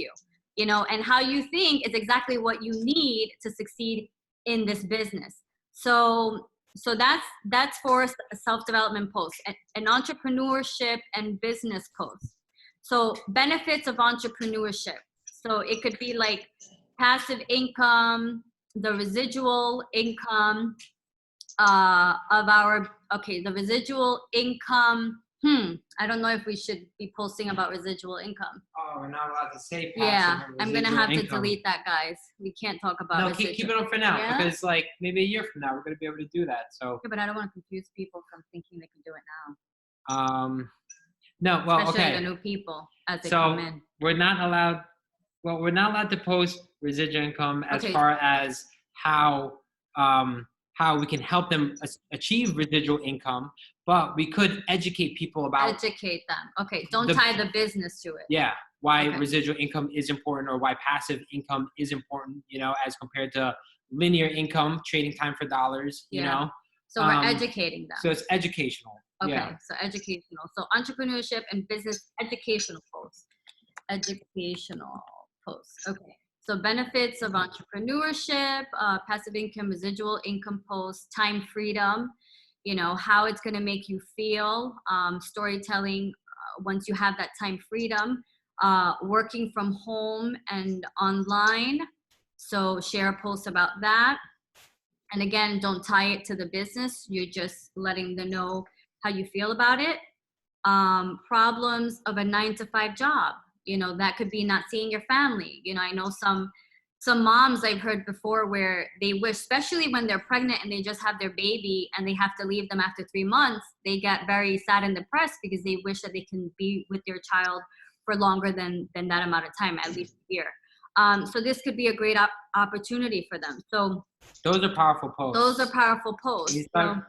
you know, and how you think is exactly what you need to succeed in this business. So that's for a self-development post, an entrepreneurship and business post. So benefits of entrepreneurship. So it could be like passive income, the residual income the residual income. I don't know if we should be posting about residual income. Oh, we're not allowed to say passive. Yeah, I'm going to have income. to delete that, guys. We can't talk about No, residual. keep it on for now, Yeah? because like maybe a year from now, we're going to be able to do that. So. Yeah, but I don't want to confuse people from thinking they can do it now. No, well, Especially okay. the new people as they So come in. we're not allowed to post residual income as Okay. far as how we can help them achieve residual income, but we could educate people about Educate them. Okay, don't tie the business to it. Yeah, why Okay. residual income is important, or why passive income is important, you know, as compared to linear income, trading time for dollars, you know. So we're educating them. So it's educational. Okay, Yeah. so educational. So entrepreneurship and business educational posts. Educational posts. Okay. So benefits of entrepreneurship, passive income, residual income posts, time freedom, you know, how it's going to make you feel, storytelling once you have that time freedom, working from home and online. So share a post about that. And again, don't tie it to the business. You're just letting them know how you feel about it. Problems of a 9-to-5 job. You know, that could be not seeing your family. You know, I know some some moms I've heard before where they wish, especially when they're pregnant and they just have their baby and they have to leave them after 3 months, they get very sad and depressed because they wish that they can be with their child for longer than that amount of time, at least a year. So this could be a great opportunity for them. So those are powerful posts. those are powerful posts.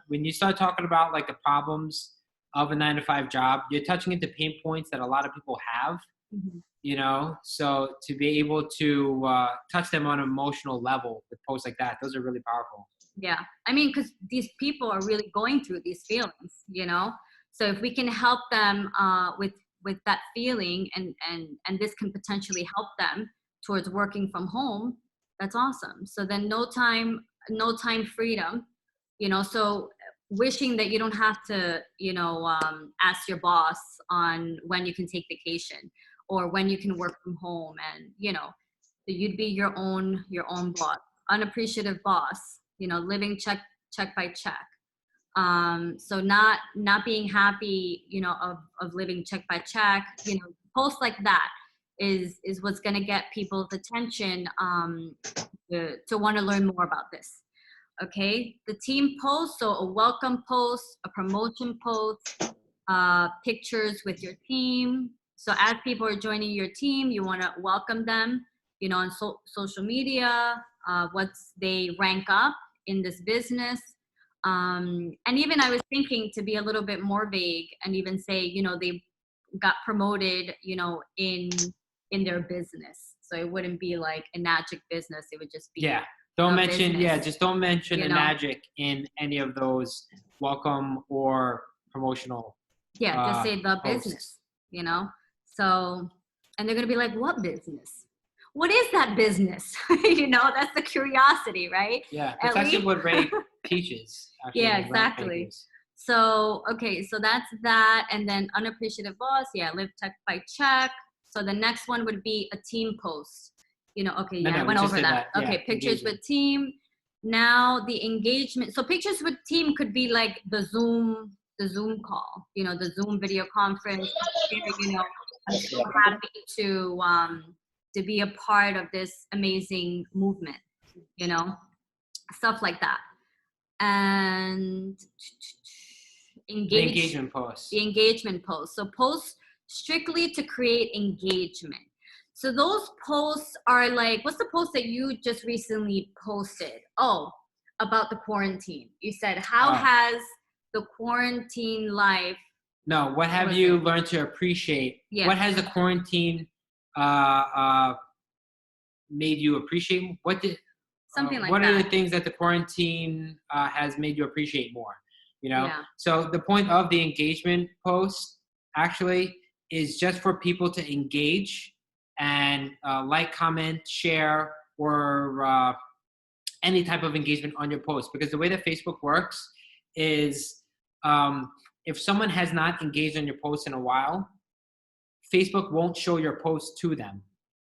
When you start talking about like the problems of a 9-to-5 job, you're touching into pain points that a lot of people have. Mhm. You know, so to be able to touch them on an emotional level with posts like that, those are really powerful. Yeah, I mean, because these people are really going through these feelings, you know. So if we can help them with that feeling, and this can potentially help them towards working from home, that's awesome. So then no time freedom, you know. So wishing that you don't have to, you know, ask your boss on when you can take vacation or when you can work from home, and you know, that you'd be your own boss, unappreciative boss, you know, living check by check. So not being happy, you know, of living check by check, you know, posts like that is what's going to get people's attention to want to learn more about this. Okay, the team post, so a welcome post, a promotion post, pictures with your team. So as people are joining your team, you want to welcome them, you know, on social media, once they rank up in this business. And even I was thinking to be a little bit more vague and even say, you know, they got promoted, you know, in their business. So it wouldn't be like a Enagic business. It would just be Don't mention business, just don't mention you know? Enagic in any of those welcome or promotional. Just say the posts. business, you know. So, and they're gonna be like, what business? What is that business? You know, that's the curiosity, right? Yeah, that's actually what Ray teaches. Actually, Yeah, in Ray exactly. papers. So, okay, so that's that. And then unappreciative boss, live check by check. So the next one would be a team post. You know, okay, I we went just over did that. that. Okay, Yeah, pictures engagement. with team. Now the engagement. So pictures with team could be like the Zoom call, you know, the Zoom video conference. You know, I'm so happy to be a part of this amazing movement, you know, stuff like that. And The engagement post. The engagement post. So posts strictly to create engagement. So those posts are like, what's the post that you just recently posted? Oh, about the quarantine. You said, how has the quarantine life? No, what have was you it? learned to appreciate? Yeah. What has the quarantine made you appreciate? What did Something like what that. are the things that the quarantine has made you appreciate more? You know, Yeah. so the point of the engagement post actually is just for people to engage and like, comment, share, or any type of engagement on your post. Because the way that Facebook works is if someone has not engaged on your post in a while, Facebook won't show your post to them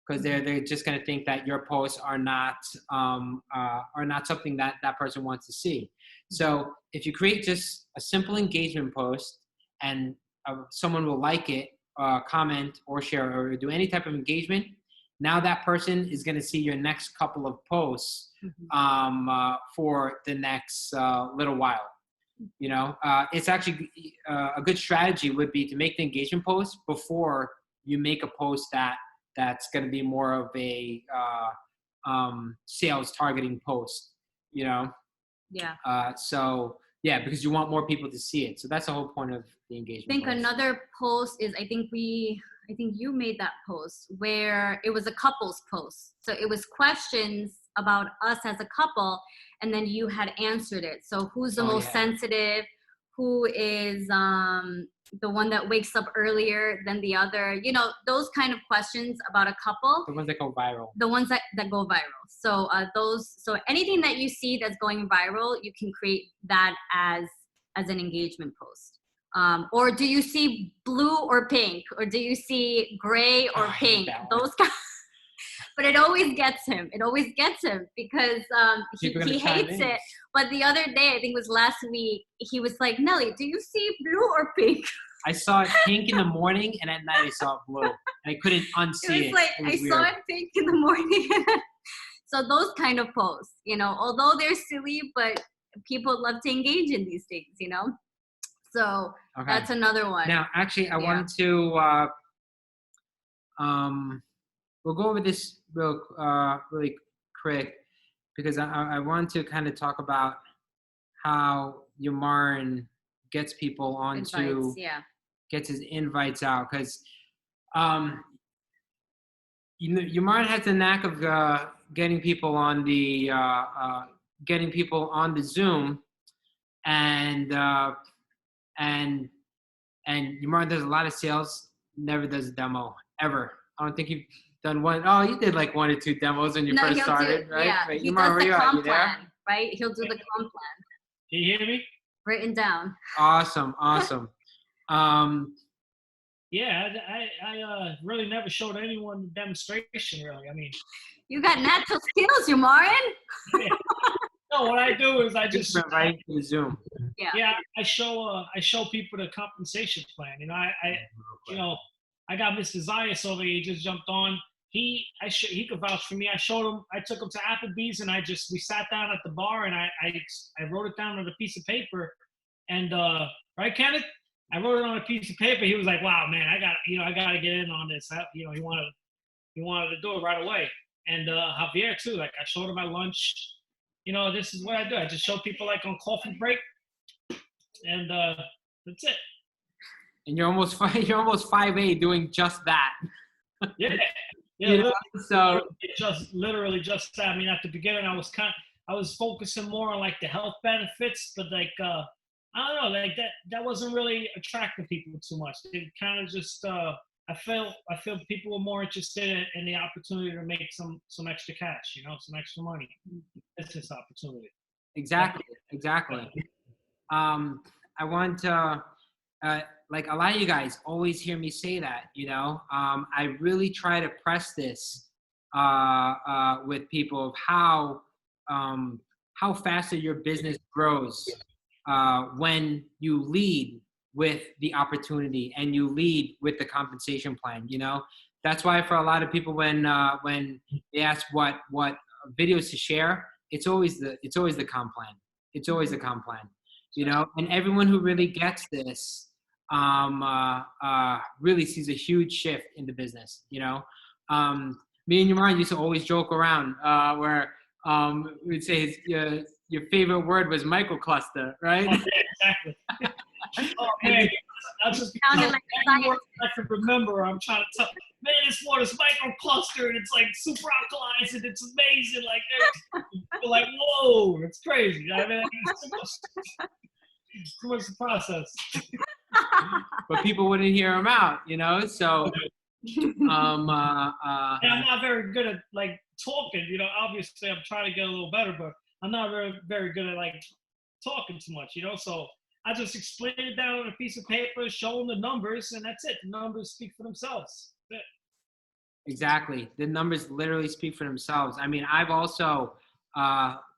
because they're just going to think that your posts are not something that that person wants to see. So if you create just a simple engagement post and someone will like it, comment or share or do any type of engagement, now that person is going to see your next couple of posts for the next little while. You know, it's actually a good strategy would be to make the engagement post before you make a post that's going to be more of a sales targeting post, you know? Yeah. So yeah, because you want more people to see it. So that's the whole point of the engagement I think post. another post is, I think you made that post where it was a couple's post. So it was questions about us as a couple, and then you had answered it. So who's the most sensitive? Who is the one that wakes up earlier than the other? You know, those kind of questions about a couple. The ones that go viral. The ones that go viral. So so anything that you see that's going viral, you can create that as an engagement post. Or do you see blue or pink? Or do you see gray or pink? Those kind. But it always gets him. It always gets him because he hates it. But the other day, I think it was last week, he was like, Nelly, do you see blue or pink? I saw it pink in the morning, and at night I saw it blue. And I couldn't unsee it. It was like, I saw it pink in the morning. So those kind of posts, although they're silly, but people love to engage in these things, So Okay. that's another one. Now, actually, I wanted to, we'll go over this really quick because I want to kind of talk about how Umaran gets people onto, Invites, yeah. gets his invites out. Because Umaran has the knack of getting people on the Zoom, and Umaran does a lot of sales, never does a demo ever. I don't think you've done one. Oh, you did like 1 or 2 demos when you first started, right? Yeah, Right. he Umaran, does where the you at? comp You there? plan, right? He'll do the comp plan, Can you hear me? written down. Awesome. Yeah, I really never showed anyone the demonstration, really. I mean, You got natural skills, Umaran. no, what I do is I just, right to Zoom. yeah, I show people the compensation plan. I got Mr. Zayas over here. He just jumped on. He could vouch for me. I took him to Applebee's, and we sat down at the bar, and I wrote it down on a piece of paper, and right, Kenneth? I wrote it on a piece of paper. He was like, "Wow, man, I got to get in on this." He wanted to do it right away. And Javier too. Like I showed him at lunch. This is what I do. I just show people like on coffee break, and that's it. And you're almost 5'8" doing just that. Yeah. So literally just that. I mean, at the beginning, I was focusing more on like the health benefits, but like I don't know, like that wasn't really attracting people too much. It kind of just I feel people were more interested in the opportunity to make some extra cash, some extra money, business opportunity. Exactly. I want to, like a lot of you guys always hear me say that, I really try to press this with people of how faster your business grows when you lead with the opportunity and you lead with the compensation plan. That's why for a lot of people when they ask what videos to share, it's always the comp plan. It's always the comp plan. And everyone who really gets this really sees a huge shift in the business. Me and Umaran used to always joke around where we'd say your favorite word was microcluster, right? Oh, yeah, exactly. Oh man, that's just because I can remember. I'm trying to tell. Man, this water's microcluster and it's like super alkalized and it's amazing. Like they're like, whoa, it's crazy. I mean, it's too much to process. But people wouldn't hear him out, So, and I'm not very good at like talking. Obviously I'm trying to get a little better, but I'm not very, very good at like talking too much. So I just explain it down on a piece of paper, show them the numbers, and that's it. The numbers speak for themselves. That's it. Exactly. The numbers literally speak for themselves. I mean, I've also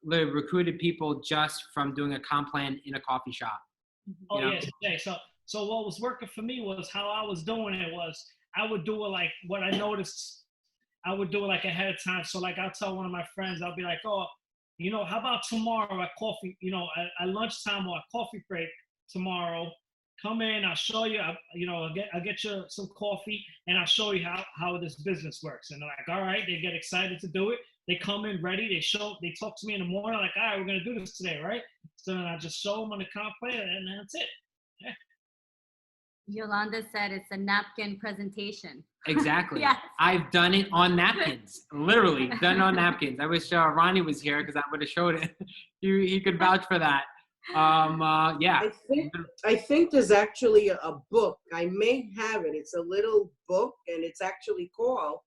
literally recruited people just from doing a comp plan in a coffee shop. Oh, yes. Okay. So what was working for me was how I was doing it was I would do it like what I noticed. I would do it like ahead of time. So like I'll tell one of my friends, I'll be like, oh, how about tomorrow at coffee, at lunchtime or at coffee break tomorrow, come in, I'll show you, I'll get you some coffee and I'll show you how this business works. And they're like, all right, they get excited to do it. They come in ready, they talk to me in the morning, like, all right, we're going to do this today, right? So then I just show them on the comp plan and that's it. Yeah. Yolanda said it's a napkin presentation. Exactly. Yes. I've done it on napkins. Literally done it on napkins. I wish Ronnie was here because I would have showed it. He could vouch for that. Yeah. I think there's actually a book. I may have it. It's a little book, and it's actually called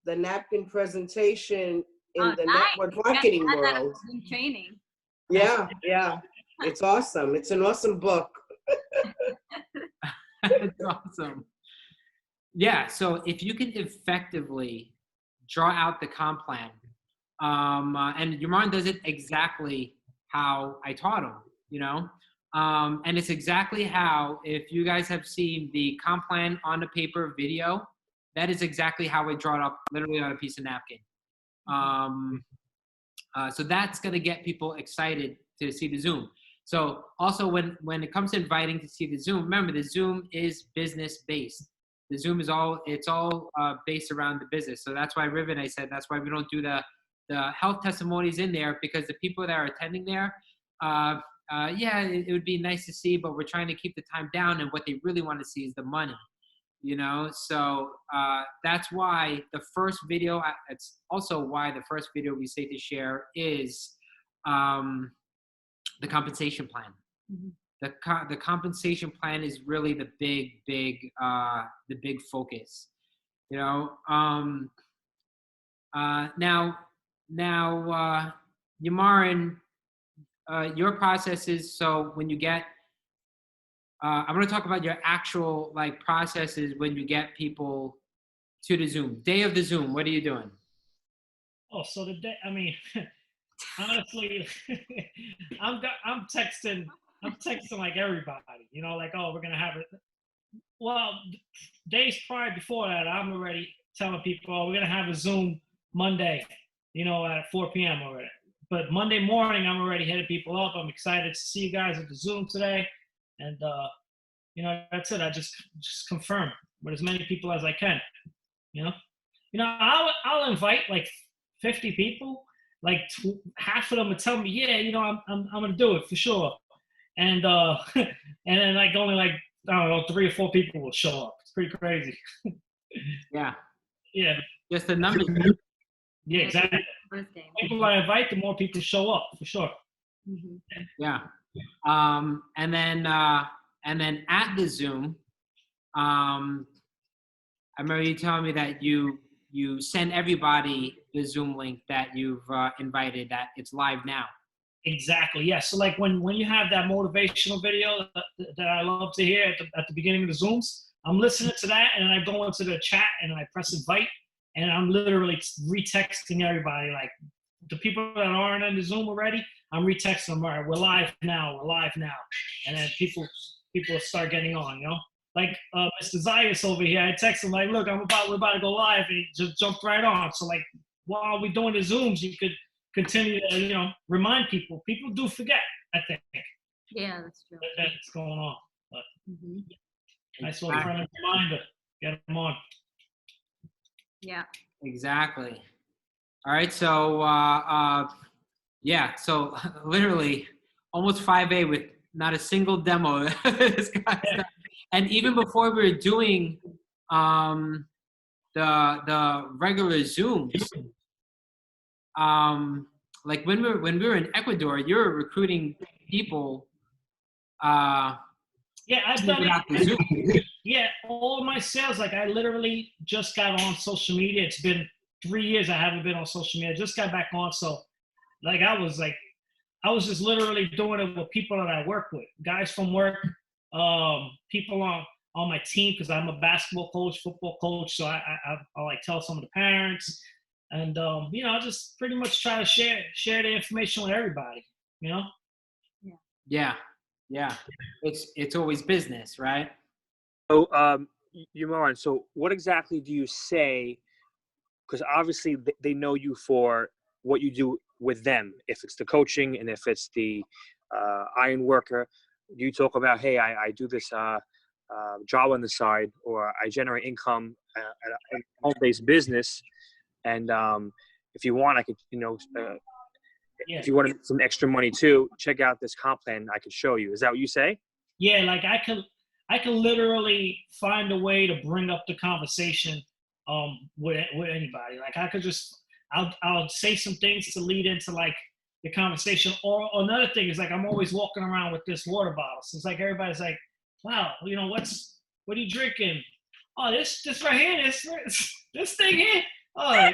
The Napkin Presentation in the Network Marketing World. Training. Yeah. It's awesome. It's an awesome book. It's awesome. Yeah, so if you can effectively draw out the comp plan, and Umaran does it exactly how I taught him, and it's exactly how, if you guys have seen the comp plan on a paper video, that is exactly how I draw it up, literally on a piece of napkin. So that's going to get people excited to see the Zoom. So also when it comes to inviting to see the Zoom, remember the Zoom is business based. The Zoom is all based around the business. So that's why Riven, I said, that's why we don't do the health testimonies in there, because the people that are attending there, it would be nice to see, but we're trying to keep the time down, and what they really want to see is the money, So that's why the first video, it's also why the first video we say to share is the compensation plan. Mm-hmm. The compensation plan is really the big focus, Now, Yamaran, your process is, so when you get, I'm going to talk about your actual processes when you get people to the Zoom. Day of the Zoom, what are you doing? Oh, so the day, honestly, I'm texting like everybody, oh, we're going to have it. Well, days prior before that, I'm already telling people, oh, we're going to have a Zoom Monday, at 4 p.m. already. But Monday morning, I'm already hitting people up. I'm excited to see you guys at the Zoom today. And, that's it. I just confirm with as many people as I can, I'll invite 50 people, half of them would tell me, yeah, I'm going to do it for sure. And, and then only I don't know, 3 or 4 people will show up. It's pretty crazy. Yeah. Yeah. Just the numbers. Yeah, exactly. The people I invite, the more people show up, for sure. Mm-hmm. Yeah. And then at the Zoom, I remember you telling me that you send everybody the Zoom link that you've invited, that it's live now. Exactly. Yeah. So when you have that motivational video that I love to hear at the beginning of the Zooms, I'm listening to that, and then I go into the chat and I press invite, and I'm literally retexting everybody. The people that aren't in the Zoom already, I'm retexting them. All right, we're live now. And then people will start getting on, Mr. Zayas over here, I text him look, we're about to go live, and he just jumped right on. So while we're doing the Zooms, you could continue to, remind people. People do forget, I think. Yeah, that's true. That's going on. But nice little friendly reminder. Get them on. Yeah. Exactly. All right. So, so literally almost 5A with not a single demo. This guy's done. And even before we were doing the regular Zooms, when we were in Ecuador, you were recruiting people. I've done it. Yeah, all my sales, I literally just got on social media. It's been 3 years I haven't been on social media. I just got back on, so I was just literally doing it with people that I work with, guys from work, people on my team, because I'm a basketball coach, football coach, so I tell some of the parents, and I just pretty much try to share the information with everybody, Yeah. It's always business, right? So, Yamaran, so what exactly do you say? Because obviously they know you for what you do with them. If it's the coaching and if it's the iron worker, you talk about, hey, I do this job on the side, or I generate income at a home-based business, and if you want, I could, if you want some extra money too, check out this comp plan I could show you. Is that what you say? Yeah, I can literally find a way to bring up the conversation with anybody. I could just, I'll say some things to lead into the conversation. Or another thing is I'm always walking around with this water bottle. So it's everybody's wow, what are you drinking? Oh, this right here, this thing here. Oh,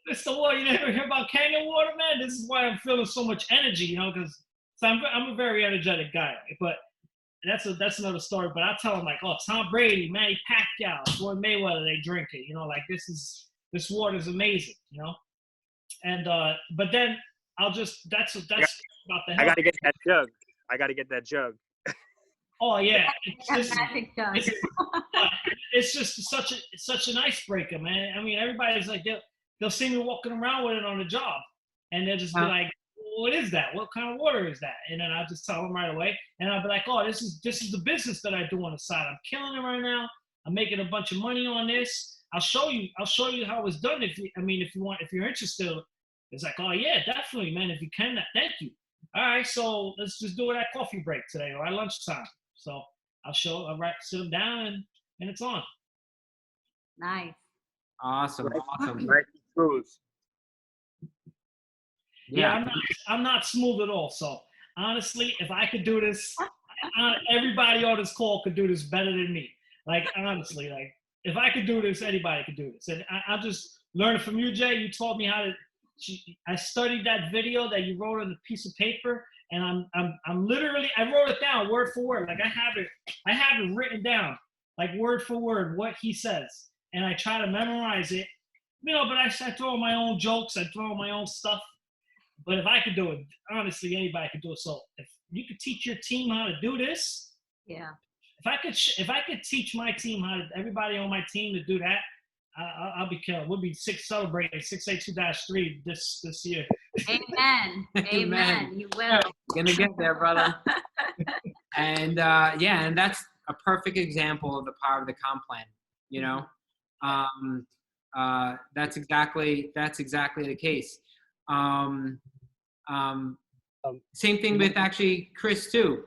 it's the water. You never hear about Kangen water, man? This is why I'm feeling so much energy, because I'm a very energetic guy. But that's another story. But I tell them oh, Tom Brady, Manny Pacquiao, Floyd Mayweather, they drink it. This water is amazing, And but then I'll just that's about the health. I gotta get that jug. Oh yeah, it's just such an icebreaker, man. I mean, everybody's they'll see me walking around with it on the job, and they'll just be like, "What is that? What kind of water is that?" And then I'll just tell them right away, and I'll be like, "Oh, this is the business that I do on the side. I'm killing it right now. I'm making a bunch of money on this. I'll show you how it's done. If you're interested." It's like, "Oh yeah, definitely, man. If you can, thank you. All right, so let's just do it at coffee break today or at lunchtime." So I'll sit them down and it's on. Nice. Awesome. Nice and smooth. Yeah, I'm not smooth at all. So honestly, if I could do this, everybody on this call could do this better than me. Like honestly, like if I could do this, anybody could do this. And I just learned from you, Jay. You taught me how to. I studied that video that you wrote on a piece of paper, and I'm literally, I wrote it down word for word. Like I have it written down, like word for word what he says, and I try to memorize it. But I throw in my own jokes, I throw in my own stuff. But if I could do it, honestly, anybody could do it. So if you could teach your team how to do this, yeah. If I could teach my team everybody on my team to do that, I'll be killing. We'll be celebrating 682-3 this year. Amen. Amen. You will. Gonna get there, brother. And and that's a perfect example of the power of the comp plan. That's exactly the case. Same thing with actually Chris too.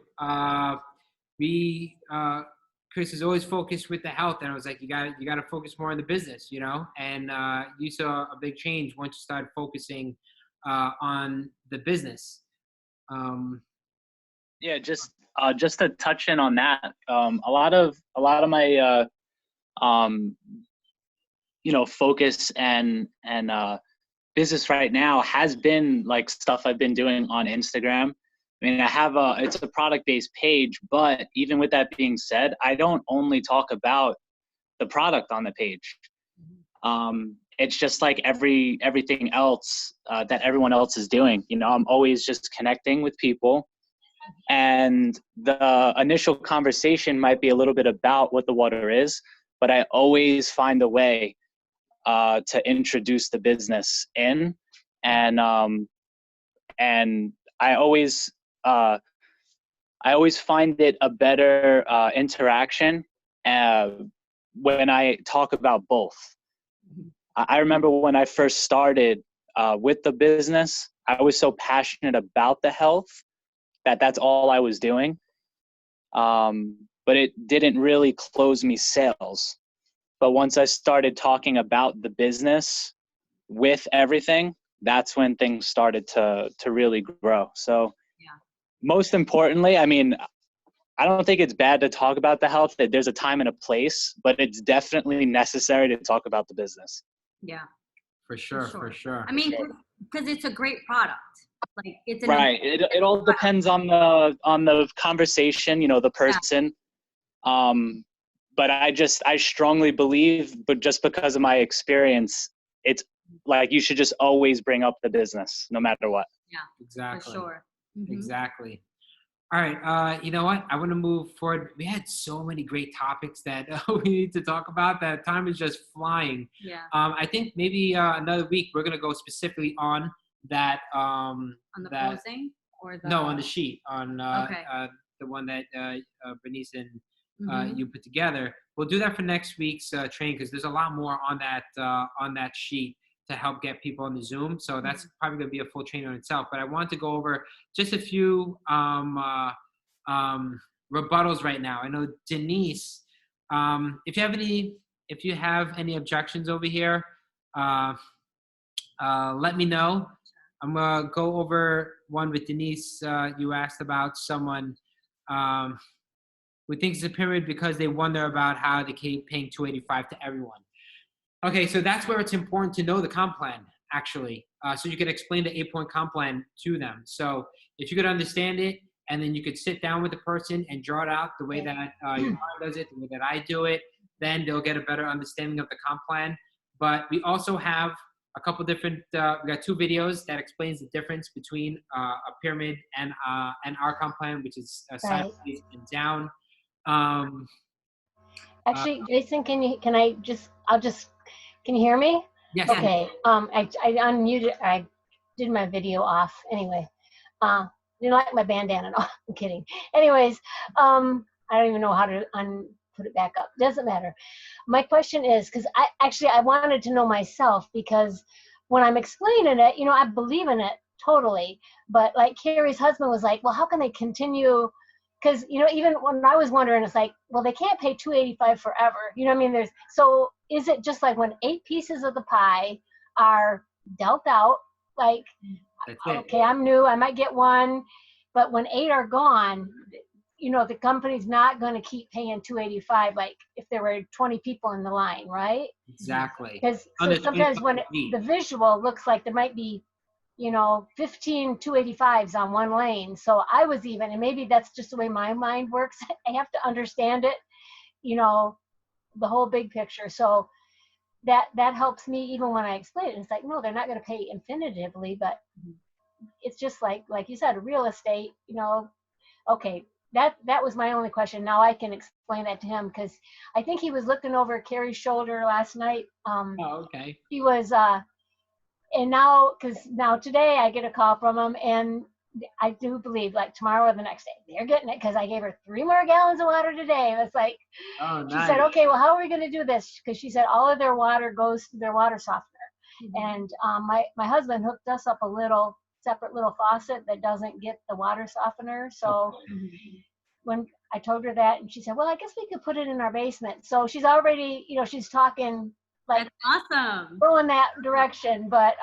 Chris is always focused with the health, and I was like, you got to focus more on the business, and you saw a big change once you started focusing on the business. Yeah, just to touch in on that, a lot of my focus and business right now has been like stuff I've been doing on Instagram. I mean, it's a product-based page, but even with that being said, I don't only talk about the product on the page. It's just like everything else that everyone else is doing. I'm always just connecting with people, and the initial conversation might be a little bit about what the water is, but I always find a way to introduce the business in, and I always find it a better interaction when I talk about both. I remember when I first started with the business, I was so passionate about the health that's all I was doing. But it didn't really close me sales. But once I started talking about the business with everything, that's when things started to really grow. So most importantly, I mean, I don't think it's bad to talk about the health. That there's a time and a place, but it's definitely necessary to talk about the business. Yeah. For sure. I mean, because it's a great product. Like it's right. It all depends on the conversation, the person. Yeah. But I strongly believe, but just because of my experience, it's like you should just always bring up the business, no matter what. Yeah. Exactly. For sure. Mm-hmm. Exactly. All right. You know what? I want to move forward. We had so many great topics that we need to talk about. That time is just flying. Yeah. I think maybe another week we're going to go specifically on that. On the closing or the? No, on the sheet. On okay. The one that Bernice and you put together. We'll do that for next week's training because there's a lot more on that sheet to help get people on the Zoom. So that's probably going to be a full training on itself. But I want to go over just a few rebuttals right now. I know Denise, if you have any objections over here, let me know. I'm going to go over one with Denise. You asked about someone who thinks it's a pyramid because they wonder about how they keep paying $285 to everyone. Okay, so that's where it's important to know the comp plan, actually, so you can explain the 8-point comp plan to them. So if you could understand it, and then you could sit down with the person and draw it out the way that your mom does it, the way that I do it, then they'll get a better understanding of the comp plan. But we also have a couple different, we got 2 videos that explains the difference between a pyramid and our comp plan, which is sideways and down. Actually, Jason, can you hear me? Yes. Okay, I unmuted, I did my video off anyway. Didn't like my bandana, no, I'm kidding. Anyways, I don't even know how to put it back up. Doesn't matter. My question is, because I wanted to know myself, because when I'm explaining it, I believe in it totally. But like Carrie's husband was like, well, how can they continue? Because, even when I was wondering, it's like, well, they can't pay $285 forever. You know what I mean? So is it just like when 8 pieces of the pie are dealt out, like, That's it. okay, I'm new, I might get one, but when 8 are gone, the company's not going to keep paying $285 like if there were 20 people in the line, right? Exactly. Because Under sometimes when 25 feet. the visual looks like there might be 15 285s on one lane. So I was even, and maybe that's just the way my mind works. I have to understand it, the whole big picture. So that helps me even when I explain it. It's like, no, they're not going to pay infinitively, but it's just like you said, real estate, okay. That was my only question. Now I can explain that to him, because I think he was looking over Carrie's shoulder last night. Oh, okay. He was, and now today I get a call from him, and I do believe like tomorrow or the next day they're getting it, because I gave her 3 more gallons of water today. It's like, Oh, she nice. said, okay, well, how are we going to do this? Because she said all of their water goes to their water softener. And my husband hooked us up a separate little faucet that doesn't get the water softener. So when I told her that, and she said, well, I guess we could put it in our basement. So she's already, she's talking like That's awesome. going that direction. But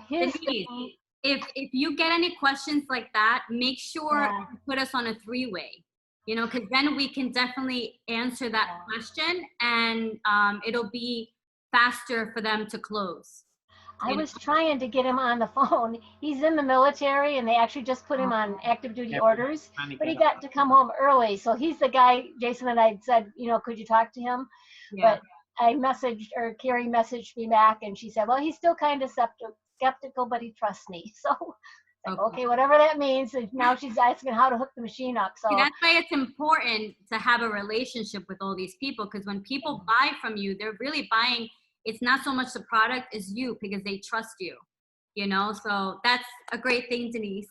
his Denise, thing, if you get any questions like that, make sure Yeah. you put us on a 3-way, because then we can definitely answer that question, and it'll be faster for them to close. I was trying to get him on the phone. He's in the military, and they actually just put him on active duty Yeah, orders, but he got to come home early. So he's the guy, Jason and I said, could you talk to him? Yeah. But Carrie messaged me back, and she said, well, he's still kind of skeptical, but he trusts me. So, okay, whatever that means. And now she's asking how to hook the machine up. So See, that's why it's important to have a relationship with all these people, because when people buy from you, they're really buying. It's not so much the product as you, because they trust you. So that's a great thing, Denise.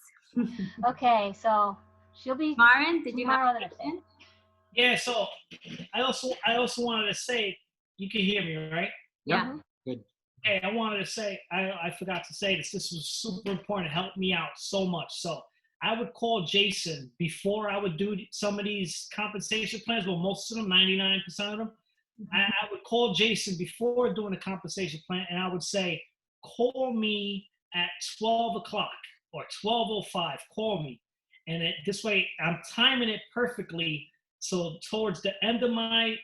okay, so she'll be Maren, did you have tomorrow a the next day. question? Yeah. So I also wanted to say, you can hear me, right? Yeah. Good. Hey, I wanted to say, I forgot to say this. This was super important. It helped me out so much. So I would call Jason before I would do some of these compensation plans. Well, most of them, 99% of them. I would call Jason before doing a compensation plan, and I would say, call me at 12 o'clock or 12:05. Call me. And this way, I'm timing it perfectly. So towards the end of my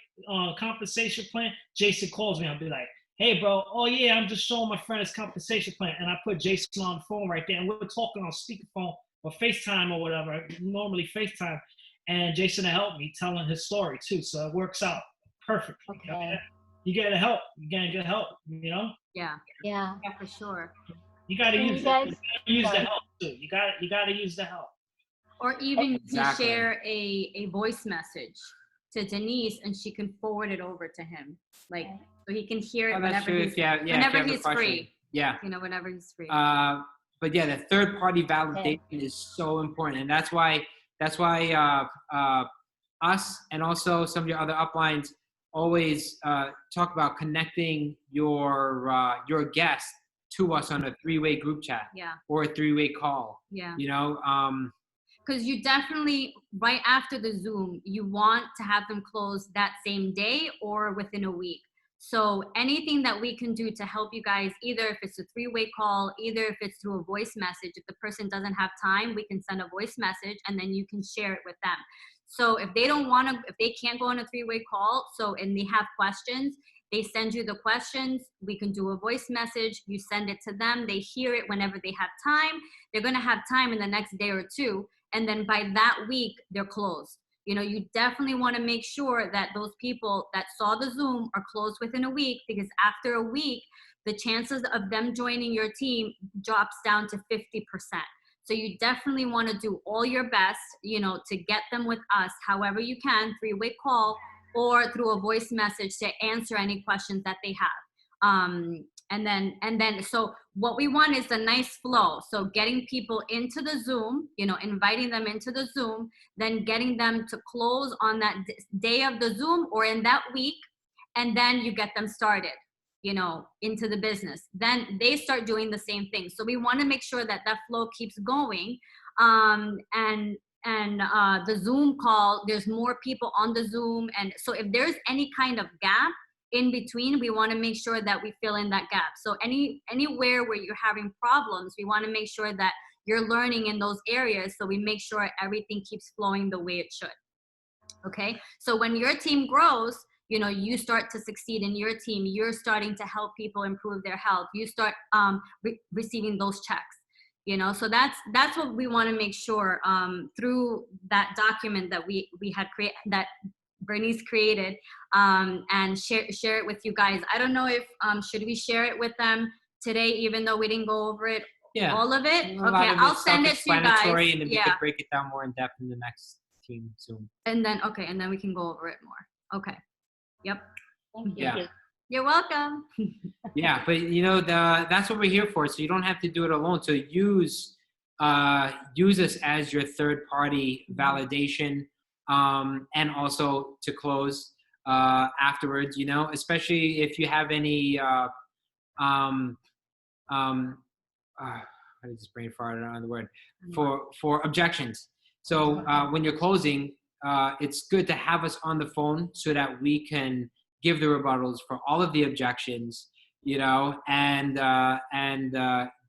compensation plan, Jason calls me. I'll be like, hey, bro, oh, yeah, I'm just showing my friend his compensation plan. And I put Jason on the phone right there, and we're talking on speakerphone or FaceTime or whatever, normally FaceTime. And Jason helped me telling his story, too. So it works out perfect. Okay. You gotta help. You gotta get help. Yeah. Yeah. Yeah, for sure. You gotta And use you guys- the help too. You gotta use the help. Or even Exactly. to share a voice message to Denise, and she can forward it over to him, like so he can hear it Oh, that's whenever true. he's, If you have, whenever if you have a he's question. free. Yeah. Whenever he's free. But yeah, the third-party validation is so important, and that's why us and also some of your other uplines always talk about connecting your guest to us on a 3-way group chat Yeah. or a 3-way call. Yeah. Because you definitely, right after the Zoom, you want to have them close that same day or within a week. So anything that we can do to help you guys, either if it's a 3-way call, either if it's through a voice message, if the person doesn't have time, we can send a voice message and then you can share it with them. So if they don't want to, if they can't go on a 3-way call, and they have questions, they send you the questions, we can do a voice message, you send it to them, they hear it whenever they have time. They're going to have time in the next day or two. And then by that week, they're closed. You definitely want to make sure that those people that saw the Zoom are closed within a week, because after a week, the chances of them joining your team drops down to 50%. So you definitely want to do all your best, to get them with us, however you can, 3-way call or through a voice message to answer any questions that they have. And then, so what we want is a nice flow. So getting people into the Zoom, inviting them into the Zoom, then getting them to close on that day of the Zoom or in that week. And then you get them started, into the business. Then they start doing the same thing. So we want to make sure that that flow keeps going. And the Zoom call, there's more people on the Zoom. And so if there's any kind of gap in between, we want to make sure that we fill in that gap. So anywhere where you're having problems, we want to make sure that you're learning in those areas. So we make sure everything keeps flowing the way it should. Okay. So when your team grows, you start to succeed in your team. You're starting to help people improve their health. You start receiving those checks. So that's what we want to make sure through that document that we had created, that Bernice created, and share it with you guys. I don't know if should we share it with them today, even though we didn't go over it, all of it. Okay, I'll send it to you guys. And then we can break it down more in depth in the next team soon. And then we can go over it more. Okay. Yep. Thank you. Yeah. You're welcome. Yeah, but that's what we're here for. So you don't have to do it alone. So use us as your third party validation, and also to close afterwards. Especially if you have any I just brain farted on the word for objections. So when you're closing, it's good to have us on the phone so that we can give the rebuttals for all of the objections, and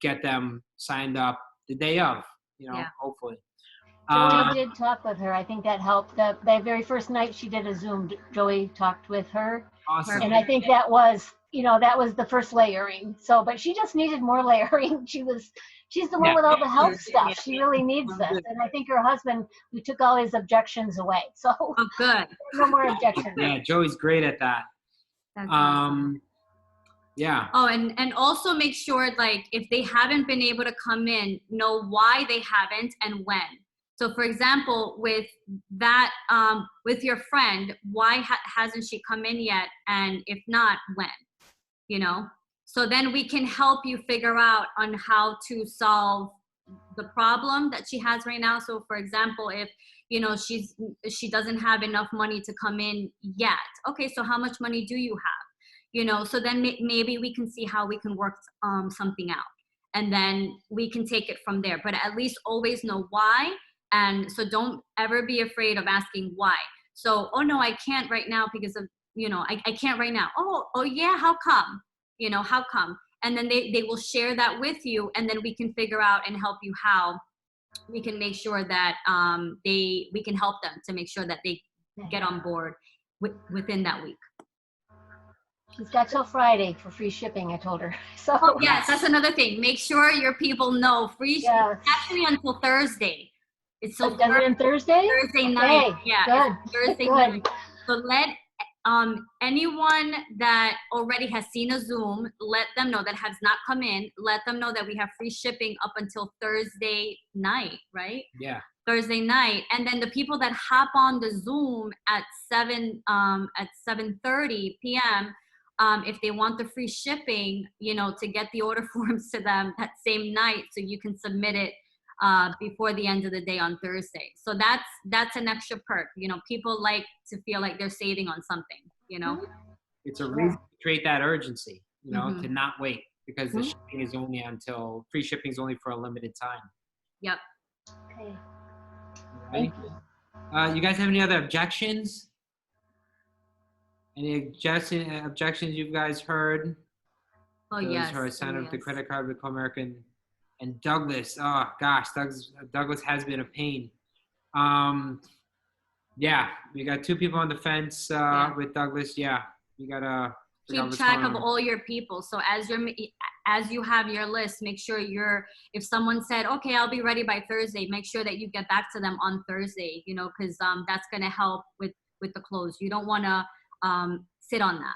get them signed up the day of, hopefully. Joey did talk with her. I think that helped. The very first night she did a Zoom, Joey talked with her. Awesome. And I think that was the first layering. So, but she just needed more layering. She's the one with all the health stuff. She really needs this. And I think her husband, we took all his objections away. So good. No more objections. Yeah, Joey's great at that. That's awesome. Yeah. Oh, and also make sure, like, if they haven't been able to come in, know why they haven't and when. So for example, with that, with your friend, why hasn't she come in yet? And if not, when? So then we can help you figure out on how to solve the problem that she has right now. So for example, if, she doesn't have enough money to come in yet. Okay, so how much money do you have? So then maybe we can see how we can work something out. And then we can take it from there. But at least always know why. And so don't ever be afraid of asking why. So, oh no, I can't right now because of, I can't right now. Oh yeah, how come? How come? And then they will share that with you, and then we can figure out and help you how we can make sure that we can help them to make sure that they get on board within that week. She's got till Friday for free shipping, I told her. So yes, that's another thing. Make sure your people know free shipping, actually until Thursday. It's so does it on Thursday? Thursday night. Okay, Yeah, good. Thursday night. So let anyone that already has seen a Zoom, let them know, that has not come in, let them know that we have free shipping up until Thursday night, right? Yeah. Thursday night. And then the people that hop on the Zoom at 7:30 p.m., if they want the free shipping, to get the order forms to them that same night so you can submit it before the end of the day on Thursday. So that's an extra perk. People like to feel like they're saving on something, It's a reason to create that urgency, to not wait, because the shipping is only free shipping is only for a limited time. Yep. Okay. Right? You guys have any other objections? Any objections you guys heard? Oh, yes. Her sign up the credit card with Comerica and Douglas. Oh gosh, Douglas has been a pain. Yeah, we got 2 people on the fence with Douglas. Yeah, you gotta keep track of all your people. So as you have your list, make sure if someone said, okay, I'll be ready by Thursday, make sure that you get back to them on Thursday, because that's gonna help with the close. You don't wanna sit on that,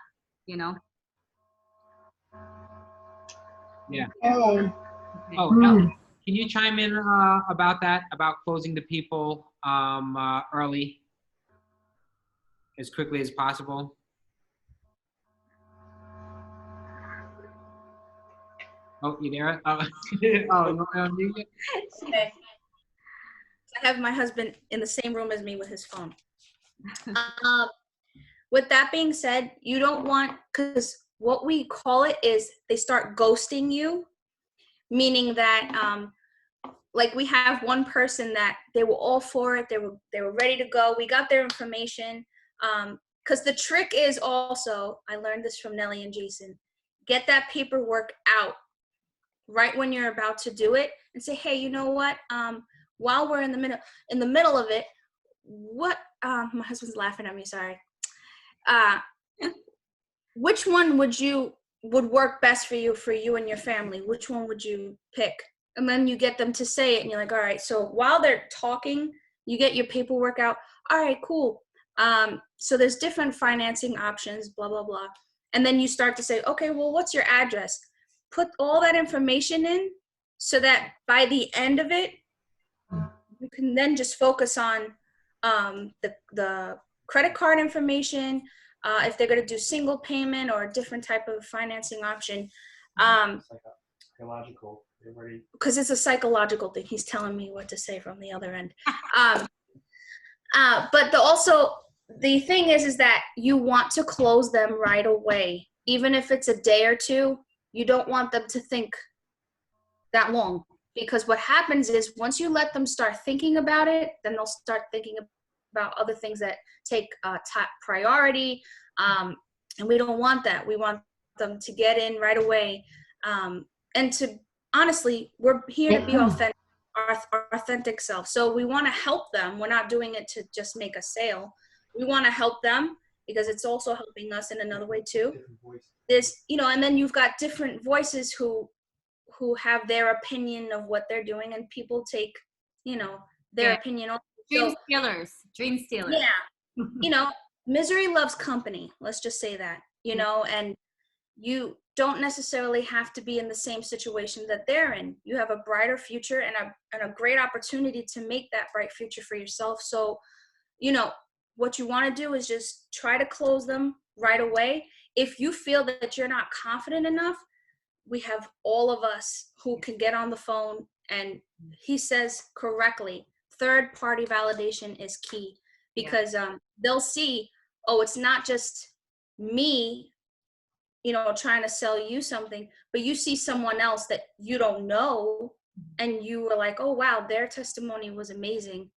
Yeah. Okay. Oh, can you chime in about that, about closing the people early, as quickly as possible? Oh, you there? Oh, oh, you want me on mute? Okay. I have my husband in the same room as me with his phone. With that being said, you don't want, because what we call it is they start ghosting you, meaning that like we have one person that they were all for it, they were ready to go, we got their information, because the trick is also, I learned this from Nellie and Jason, get that paperwork out right when you're about to do it and say, hey, you know what, while we're in the middle of it, what my husband's laughing at me, sorry, which one would work best for you and your family? Which one would you pick? And then you get them to say it and you're like, all right, so while they're talking, you get your paperwork out. All right, cool. So there's different financing options, blah, blah, blah. And then you start to say, okay, well, what's your address? Put all that information in so that by the end of it, you can then just focus on the credit card information, if they're going to do single payment or a different type of financing option. It's like a psychological. Because it's a psychological thing. He's telling me what to say from the other end. But the thing is that you want to close them right away. Even if it's a day or two, you don't want them to think that long. Because what happens is once you let them start thinking about it, then they'll start thinking about other things that take top priority. And we don't want that. We want them to get in right away. And to honestly, we're here to be authentic, our authentic self. So we want to help them. We're not doing it to just make a sale. We want to help them because it's also helping us in another way too. There's, and then you've got different voices who have their opinion of what they're doing, and people take, their opinion. Dream stealers. Yeah. Misery loves company. Let's just say that, and you don't necessarily have to be in the same situation that they're in. You have a brighter future and a great opportunity to make that bright future for yourself. So, what you want to do is just try to close them right away. If you feel that you're not confident enough, we have all of us who can get on the phone, and he says correctly, third-party validation is key, because they'll see, oh, it's not just me, trying to sell you something, but you see someone else that you don't know, and you were like, oh, wow, their testimony was amazing.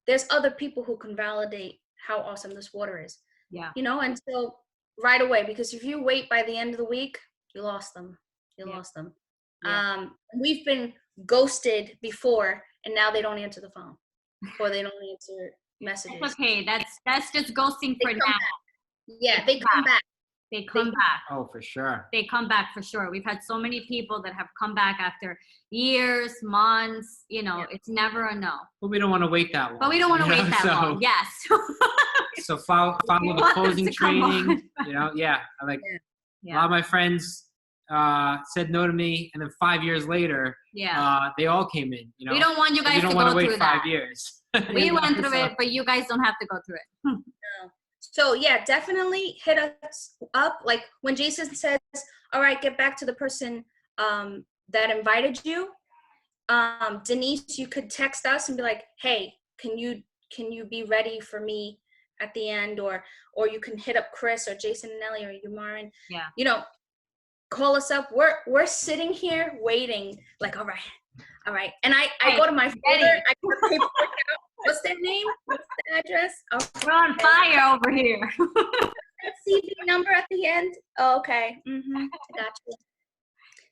There's other people who can validate how awesome this water is. Yeah. And so right away, because if you wait by the end of the week, you lost them. Lost them. Yeah. We've been ghosted before, and now they don't answer the phone, or they don't answer messages. That's okay. That's just ghosting for now. Yeah, they come back. They come back. Oh, for sure. They come back for sure. We've had so many people that have come back after years, months. It's never a no. But we don't want to wait that long. But we don't want to wait that long. Yes. So follow the closing training. Yeah. I like a lot of my friends said no to me, and then 5 years later, they all came in. We don't want you guys to go through that. You don't want to wait 5 years. We went through it, but you guys don't have to go through it. No. So yeah, definitely hit us up. Like when Jason says, all right, get back to the person that invited you. Denise, you could text us and be like, hey, can you be ready for me at the end? Or you can hit up Chris or Jason and Nelly or Umarin. Yeah. Call us up. We're sitting here waiting, like, all right. And I go to my folder, I put paperwork out. What's their name? What's the address? Oh, we're on fire over here. CV number at the end. Oh, okay. I got you.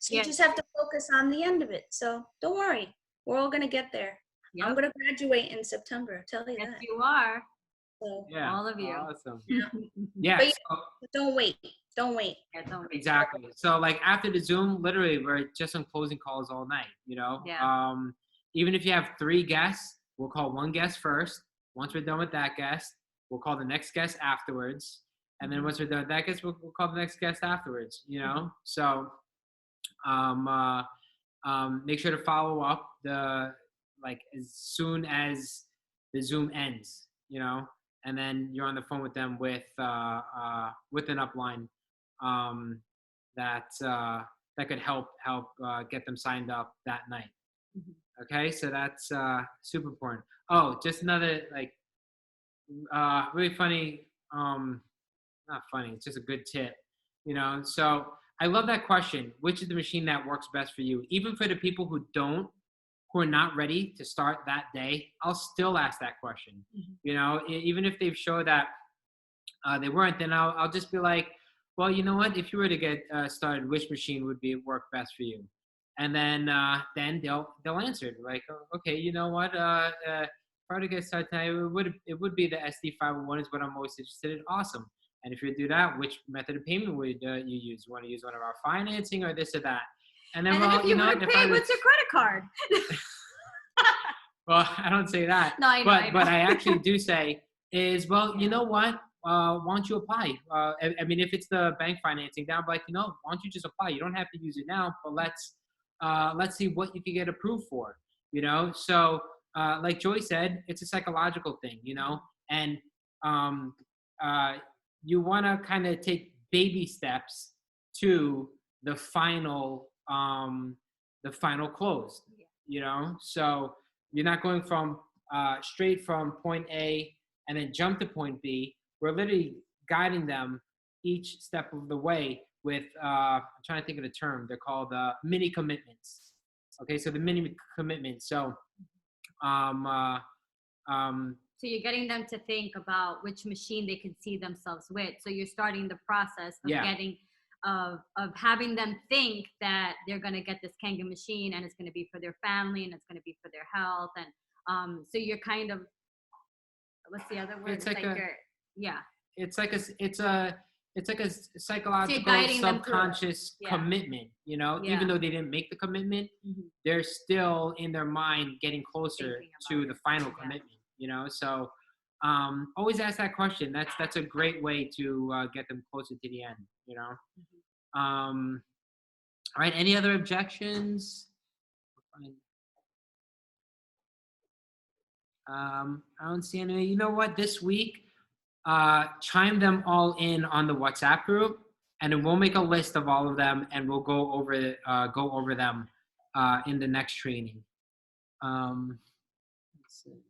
So you just have to focus on the end of it. So don't worry. We're all going to get there. Yep. I'm going to graduate in September. I'll tell you that. Yes, you are. So, all of you. Awesome. Yeah. But don't wait. Don't wait. Yeah, don't wait. Exactly. So like after the Zoom, literally we're just on closing calls all night, Yeah. Even if you have 3 guests, we'll call one guest first. Once we're done with that guest, we'll call the next guest afterwards. And then once we're done with that guest, we'll call the next guest afterwards, So make sure to follow up as soon as the Zoom ends, and then you're on the phone with them with an upline that that could help get them signed up that night. Okay, so that's super important. Oh, just another like really funny, not funny, it's just a good tip, you know. So I love that question. Which is the machine that works best for you? Even for the people who are not ready to start that day, I'll still ask that question. You know, even if they've showed that they weren't, then I'll just be like, well, you know what? If you were to get started, which machine would work best for you? And then they'll answer it like, okay, you know what? If I were to get started tonight, it would be the SD501 is what I'm most interested in. Awesome. And if you do that, which method of payment would you use? You want to use one of our financing or this or that? And then, if you want to pay, what's your credit card? Well, I don't say that. No, I know. But I actually do say is, well, you know what? Why don't you apply? I mean, if it's the bank financing, then I'm like, you know, why don't you just apply? You don't have to use it now, but let's see what you can get approved for, you know? So like Joy said, it's a psychological thing, you know? And you want to kind of take baby steps to the final close, you know? So you're not going from straight from point A and then jump to point B. We're literally guiding them each step of the way with, I'm trying to think of the term, they're called mini commitments. Okay, so the mini commitments. So, so you're getting them to think about which machine they can see themselves with. So you're starting the process of of having them think that they're going to get this Kangen machine and it's going to be for their family and it's going to be for their health. And so you're kind of, what's the other word? It's like it's like a psychological subconscious commitment, you know. Even though they didn't make the commitment, they're still in their mind getting closer to the final commitment, you know. So always ask that question. That's a great way to get them closer to the end, you know. All right, any other objections? I don't see any. You know what, this week chime them all in on the WhatsApp group, and then we'll make a list of all of them, and we'll go over them in the next training. Let's see.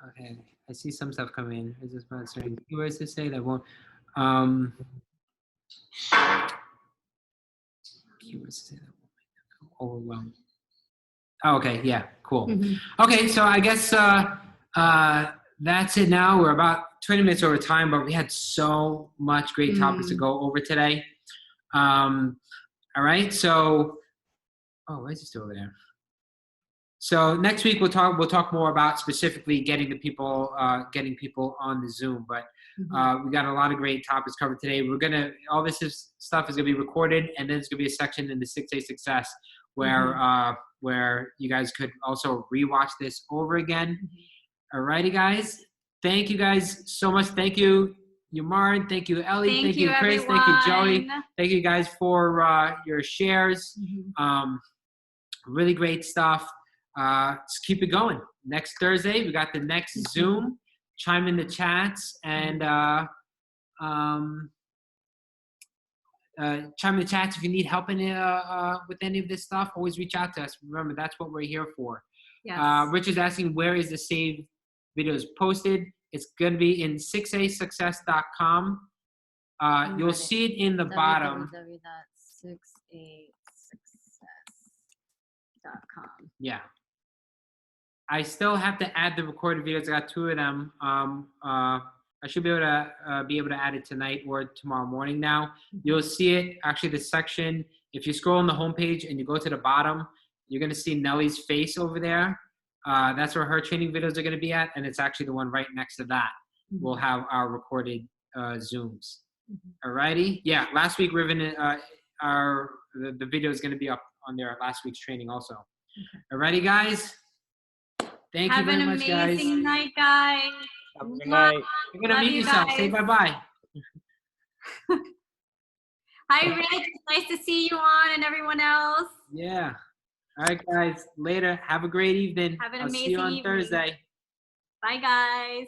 Okay, I see some stuff coming in. Is this about certain keywords to say that won't? Keywords to say that won't make them overwhelmed. Oh, okay, yeah, cool. Okay, so I guess that's it now. We're about 20 minutes over time, but we had so much great topics to go over today. All right, so, why is he still over there? So next week we'll talk more about specifically getting people on the Zoom, but we got a lot of great topics covered today. All this stuff is gonna be recorded, and then there's gonna be a section in the 6A Success where you guys could also rewatch this over again. Alrighty, guys. Thank you guys so much. Thank you, Yamar. Thank you, Ellie. Thank you, Chris. Everyone. Thank you, Joey. Thank you guys for your shares. Really great stuff. Just keep it going. Next Thursday, we got the next Zoom. Chime in the chats and chime in the chats if you need help with any of this stuff. Always reach out to us. Remember, that's what we're here for. Yes. Richard's asking, where is the saved videos posted? It's going to be in 6asuccess.com. You'll see it in the bottom. www.6asuccess.com. Yeah. I still have to add the recorded videos. I got 2 of them. I should be able to add it tonight or tomorrow morning now. You'll see it, actually the section, if you scroll on the homepage and you go to the bottom, you're gonna see Nellie's face over there. That's where her training videos are gonna be at, and it's actually the one right next to that. We'll have our recorded Zooms. Alrighty? Yeah, last week, Riven, the video is gonna be up on there, last week's training also. Alrighty, guys? Thank you very much, guys. Have an amazing night, guys. Have a good night. You're gonna mute yourself. Say bye-bye. Hi, Rich. It's nice to see you on and everyone else. Yeah. All right, guys. Later. Have a great evening. Have an I'll amazing see you on evening. Thursday. Bye, guys.